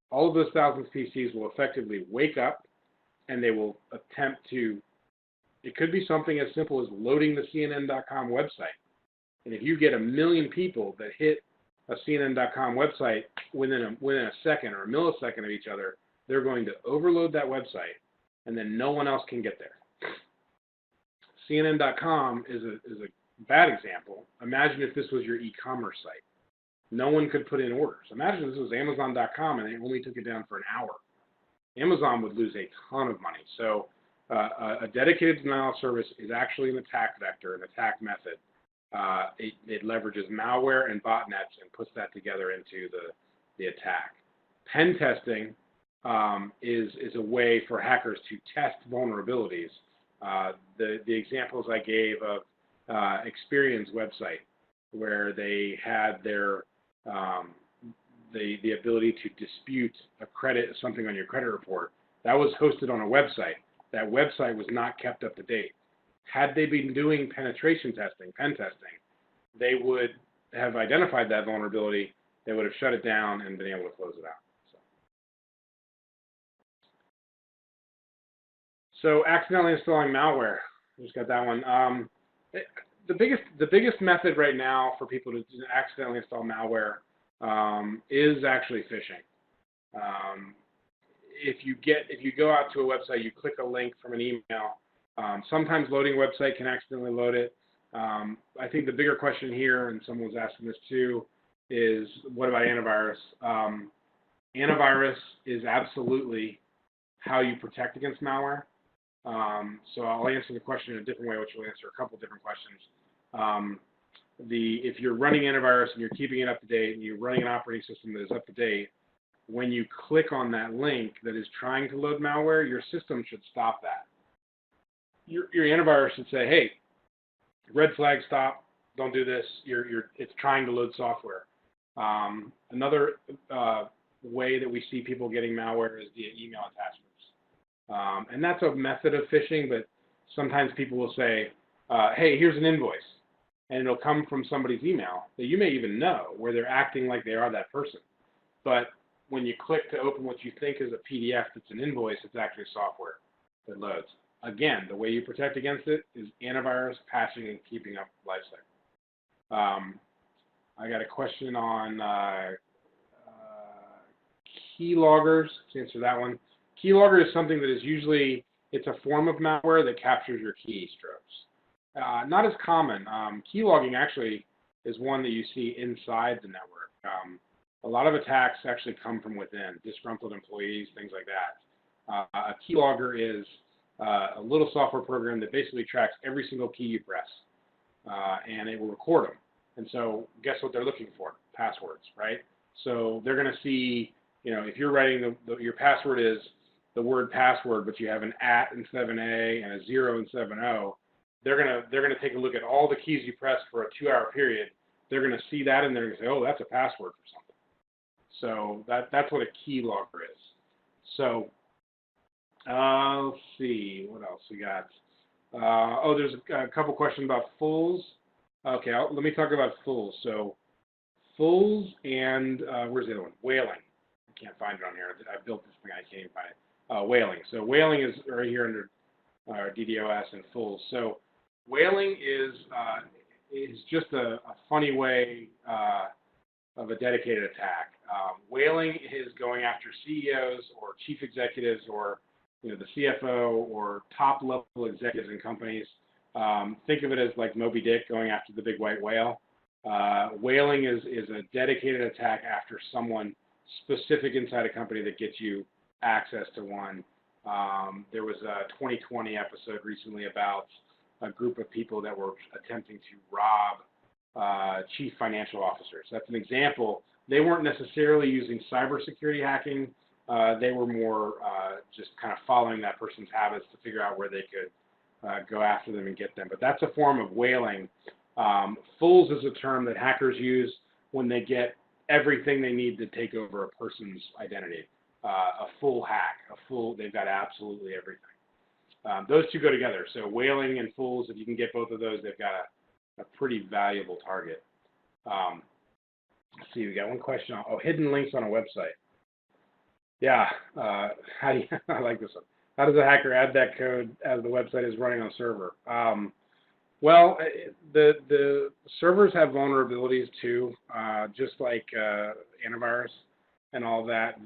All of those thousands of PCs will effectively wake up and they will attempt to, it could be something as simple as loading the CNN.com website. And if you get 1 million people that hit a CNN.com website within a second or a millisecond of each other, they're going to overload that website and then no one else can get there. CNN.com is a bad example. Imagine if this was your e-commerce site. No one could put in orders. Imagine this was Amazon.com and they only took it down for an hour. Amazon would lose a ton of money. So a dedicated denial of service is actually an attack vector, an attack method. It leverages malware and botnets and puts that together into the attack. Pen testing is a way for hackers to test vulnerabilities. The examples I gave of Experian's website, where they had their the ability to dispute something on your credit report, that was hosted on a website. That website was not kept up to date. Had they been doing pen testing, they would have identified that vulnerability, they would have shut it down and been able to close it out. So accidentally installing malware, just got that one. The biggest method right now for people to accidentally install malware is actually phishing. If you go out to a website, you click a link from an email. Sometimes loading a website can accidentally load it. I think the bigger question here, and someone was asking this too, is what about antivirus? Antivirus is absolutely how you protect against malware. So I'll answer the question in a different way, which will answer a couple different questions. If you're running antivirus and you're keeping it up to date and you're running an operating system that is up to date, when you click on that link that is trying to load malware, your system should stop that. Your antivirus should say, hey, red flag, stop, don't do this, it's trying to load software. Another way that we see people getting malware is via email attachments. And that's a method of phishing, but sometimes people will say, hey, here's an invoice. And it'll come from somebody's email that you may even know, where they're acting like they are that person. But when you click to open what you think is a PDF that's an invoice, it's actually software that loads. Again, the way you protect against it is antivirus, patching, and keeping up lifecycle. I got a question on keyloggers. To answer that one, keylogger is something that is usually, it's a form of malware that captures your keystrokes. Not as common. Keylogging actually is one that you see inside the network. A lot of attacks actually come from within, disgruntled employees, things like that. A keylogger is a little software program that basically tracks every single key you press, and it will record them. And so guess what they're looking for? Passwords, right? So they're going to see, if you're writing your password is the word password, but you have an @ instead of an A and a 0 instead of an O, they're gonna take a look at all the keys you press for a 2-hour period. They're gonna see that and they're gonna say, oh, that's a password for something. So that's what a keylogger is. So let's see what else we got. There's a couple questions about fulls. Okay, let me talk about fulls. So fulls and where's the other one? Whaling. I can't find it on here. I built this thing. I can't even find it. Whaling. So whaling is right here under DDoS and fulls. So whaling is just a funny way of a dedicated attack. Whaling is going after CEOs or chief executives or the CFO or top-level executives in companies. Think of it as like Moby Dick going after the big white whale. Whaling is a dedicated attack after someone specific inside a company that gets you access to one. There was a 2020 episode recently about a group of people that were attempting to rob chief financial officers. That's an example. They weren't necessarily using cybersecurity hacking. They were more just kind of following that person's habits to figure out where they could go after them and get them. But that's a form of whaling. Fools is a term that hackers use when they get everything they need to take over a person's identity. A full hack, they've got absolutely everything. Those two go together. So whaling and fools, if you can get both of those, they've got a pretty valuable target. Let's see, we got one question. Hidden links on a website. Yeah, how do you, I like this one. How does a hacker add that code as the website is running on a server? Well, the servers have vulnerabilities too, just like antivirus and all that.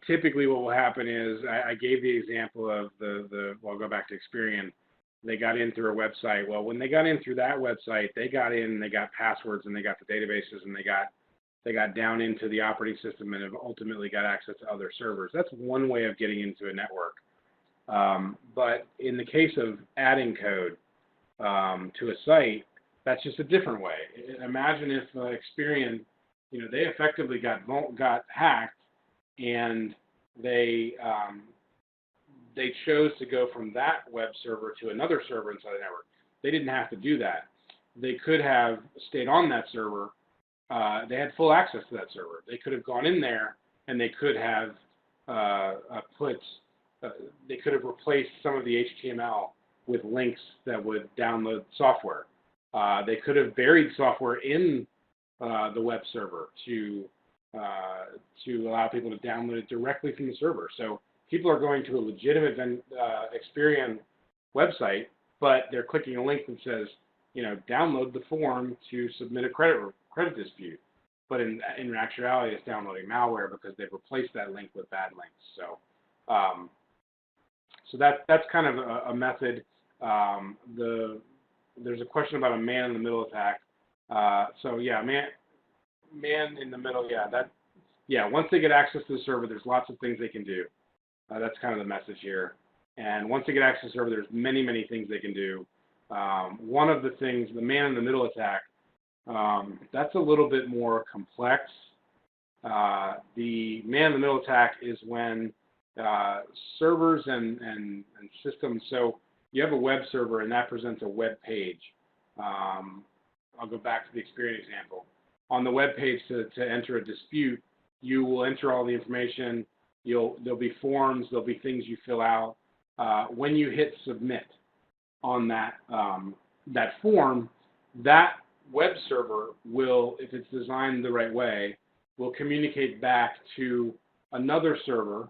Typically what will happen is, I gave the example of well, I'll go back to Experian. They got in through a website. Well, when they got in through that website, they got in, they got passwords, and they got the databases, and they got down into the operating system and have ultimately got access to other servers. That's one way of getting into a network. But in the case of adding code to a site, that's just a different way. Imagine if Experian, they effectively got hacked, and they chose to go from that web server to another server inside the network. They didn't have to do that. They could have stayed on that server. They had full access to that server. They could have gone in there, and they could have they could have replaced some of the HTML with links that would download software. They could have buried software in the web server to allow people to download it directly from the server. So people are going to a legitimate Experian website, but they're clicking a link that says, download the form to submit a credit dispute. But in actuality, it's downloading malware because they've replaced that link with bad links. So that's kind of a method. There's a question about a man-in-the-middle attack. So yeah, man in the middle. Yeah, once they get access to the server, there's lots of things they can do. That's kind of the message here. And once they get access to the server, there's many, many things they can do. One of the things, the man-in-the-middle attack, that's a little bit more complex. The man-in-the-middle attack is when servers and systems, so you have a web server and that presents a web page. I'll go back to the Experian example. On the web page to enter a dispute, you will enter all the information. There'll be forms, there'll be things you fill out. When you hit submit on that form, that web server will, if it's designed the right way, will communicate back to another server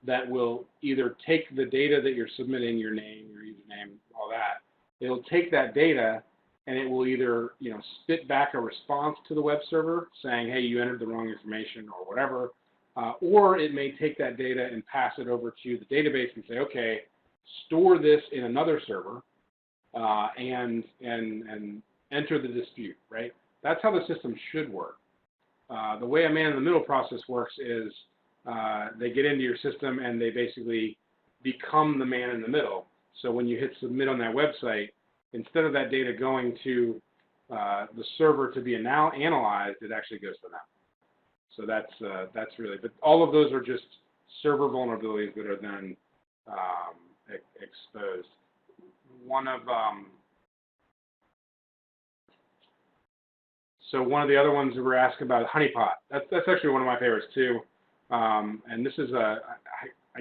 that will either take the data that you're submitting, your name, your username, all that. It'll take that data and it will either spit back a response to the web server saying, hey, you entered the wrong information or whatever, or it may take that data and pass it over to the database and say, okay, store this in another server and enter the dispute, right? That's how the system should work. The way a man-in-the-middle process works is they get into your system and they basically become the man in the middle. So when you hit submit on that website, instead of that data going to the server to be analyzed, it actually goes to them. So that's really, but all of those are just server vulnerabilities that are then exposed. So one of the other ones that we're asking about is honeypot. That's actually one of my favorites too. And this is I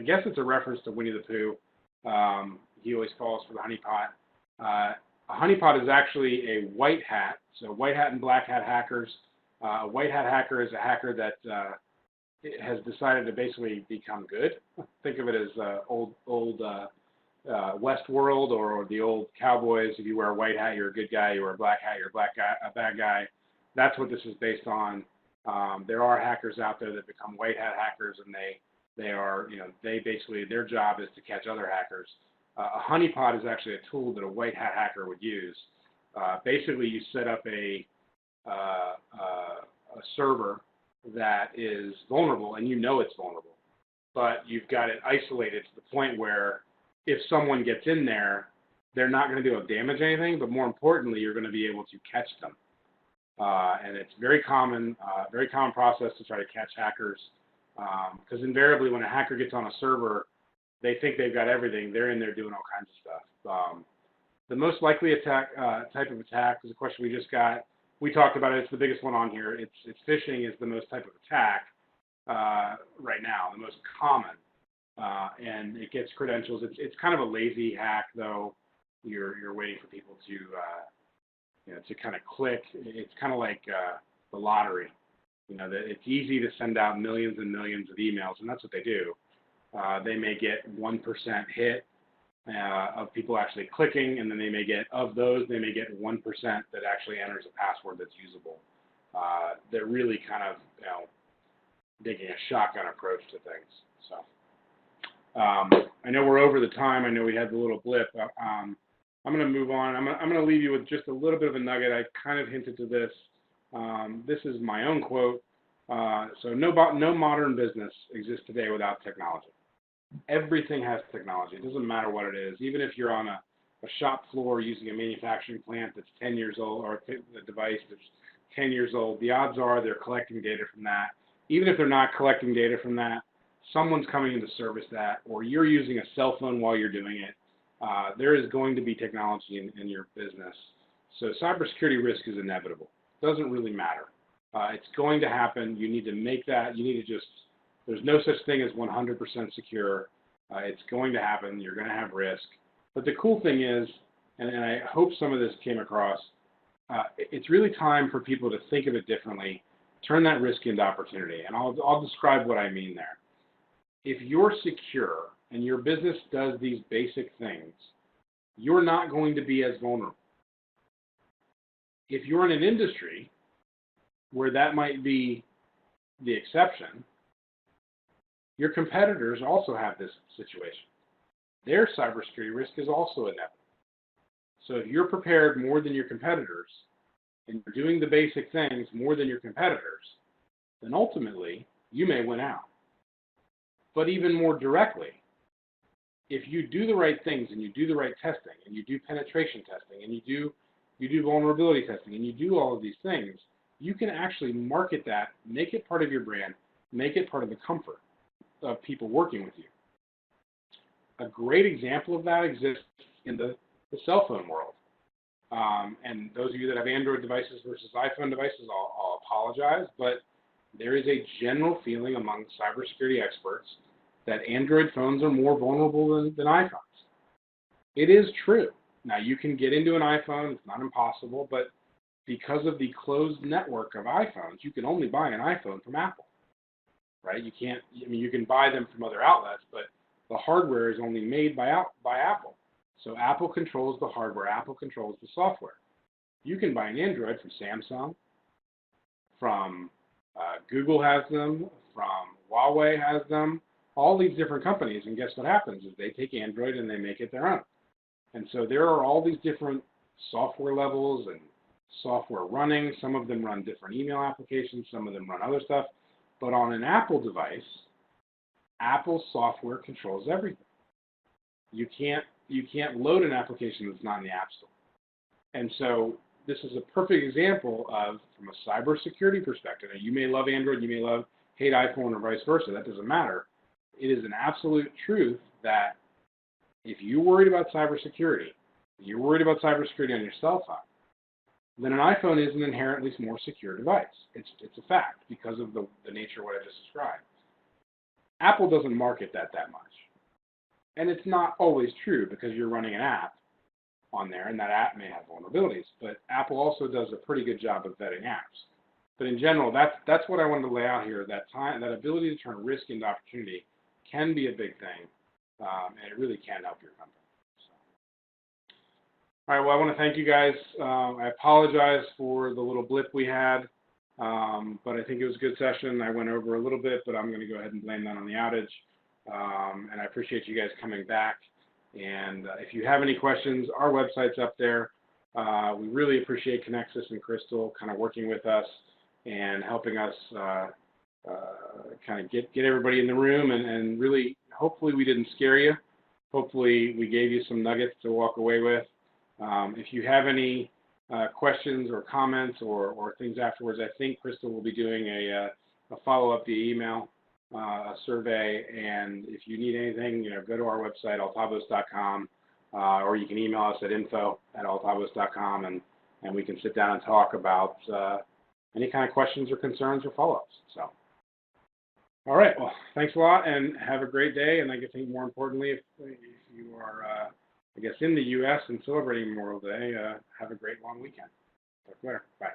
guess it's a reference to Winnie the Pooh. He always falls for the honeypot. A honeypot is actually a white hat. So white hat and black hat hackers. A white hat hacker is a hacker that has decided to basically become good. Think of it as old Westworld or the old cowboys. If you wear a white hat, you're a good guy. You wear a black hat, you're a bad guy. That's what this is based on. There are hackers out there that become white hat hackers, and they are, they basically, their job is to catch other hackers. A honeypot is actually a tool that a white hat hacker would use. Basically, you set up a server that is vulnerable, and you know it's vulnerable, but you've got it isolated to the point where if someone gets in there, they're not going to be able to damage anything, but more importantly, you're going to be able to catch them. And it's very common process to try to catch hackers, because invariably when a hacker gets on a server, they think they've got everything. They're in there doing all kinds of stuff. The most likely attack type of attack is a question we just got. We talked about it. It's the biggest one on here. It's phishing is the most type of attack right now, the most common, and it gets credentials. It's kind of a lazy hack, though. You're waiting for people to kind of click. It's kind of like the lottery. That it's easy to send out millions and millions of emails, and that's what they do. They may get 1% hit of people actually clicking, and then they may get 1% that actually enters a password that's usable. They're really kind of taking a shotgun approach to things. So I know we're over the time. I know we had the little blip. I'm going to move on. I'm going to leave you with just a little bit of a nugget. I kind of hinted to this. This is my own quote. So no modern business exists today without technology. Everything has technology. It doesn't matter what it is. Even if you're on a shop floor using a manufacturing plant that's 10 years old, or a device that's 10 years old, the odds are they're collecting data from that. Even if they're not collecting data from that, someone's coming in to service that, or you're using a cell phone while you're doing it. There is going to be technology in your business. So cybersecurity risk is inevitable. It doesn't really matter. It's going to happen. You need to make that. You need to just, there's no such thing as 100% secure. It's going to happen. You're going to have risk. But the cool thing is, and I hope some of this came across, it's really time for people to think of it differently, turn that risk into opportunity. And I'll describe what I mean there. If you're secure and your business does these basic things, you're not going to be as vulnerable. If you're in an industry where that might be the exception, your competitors also have this situation. Their cybersecurity risk is also inevitable. So if you're prepared more than your competitors, and you're doing the basic things more than your competitors, then ultimately you may win out. But even more directly, if you do the right things and you do the right testing and you do penetration testing and you do vulnerability testing and you do all of these things, you can actually market that, make it part of your brand, make it part of the comfort of people working with you. A great example of that exists in the cell phone world. And those of you that have Android devices versus iPhone devices, I'll apologize, but there is a general feeling among cybersecurity experts that Android phones are more vulnerable than iPhones. It is true. Now, you can get into an iPhone, it's not impossible, but because of the closed network of iPhones, you can only buy an iPhone from Apple, right? You can buy them from other outlets, but the hardware is only made by Apple. So Apple controls the hardware, Apple controls the software. You can buy an Android from Samsung, from Google has them, from Huawei has them, all these different companies, and guess what happens is they take Android and they make it their own. And so there are all these different software levels and software running. Some of them run different email applications, some of them run other stuff. But on an Apple device, Apple software controls everything. You can't load an application that's not in the App Store. And so this is a perfect example of, from a cybersecurity perspective, and you may love Android, you may hate iPhone, or vice versa, that doesn't matter. It is an absolute truth that if you're worried about cybersecurity, you're worried about cybersecurity on your cell phone, then an iPhone is an inherently more secure device. It's a fact because of the nature of what I just described. Apple doesn't market that much. And it's not always true because you're running an app on there, and that app may have vulnerabilities. But Apple also does a pretty good job of vetting apps. But in general, that's what I wanted to lay out here. That ability to turn risk into opportunity can be a big thing, and it really can help your company. All right, well, I want to thank you guys. I apologize for the little blip we had, but I think it was a good session. I went over a little bit, but I'm going to go ahead and blame that on the outage. And I appreciate you guys coming back. And if you have any questions, our website's up there. We really appreciate ConnXus and Crystal kind of working with us and helping us kind of get everybody in the room, and really, hopefully we didn't scare you. Hopefully we gave you some nuggets to walk away with. If you have any questions or comments or things afterwards, I think Crystal will be doing a follow-up via email, a survey, and if you need anything, go to our website, altabos.com, or you can email us at info@altabos.com, and we can sit down and talk about any kind of questions or concerns or follow-ups. So, all right, well, thanks a lot, and have a great day, and I think more importantly, if you are I guess in the U.S. and celebrating Memorial Day, have a great long weekend. Talk later. Bye.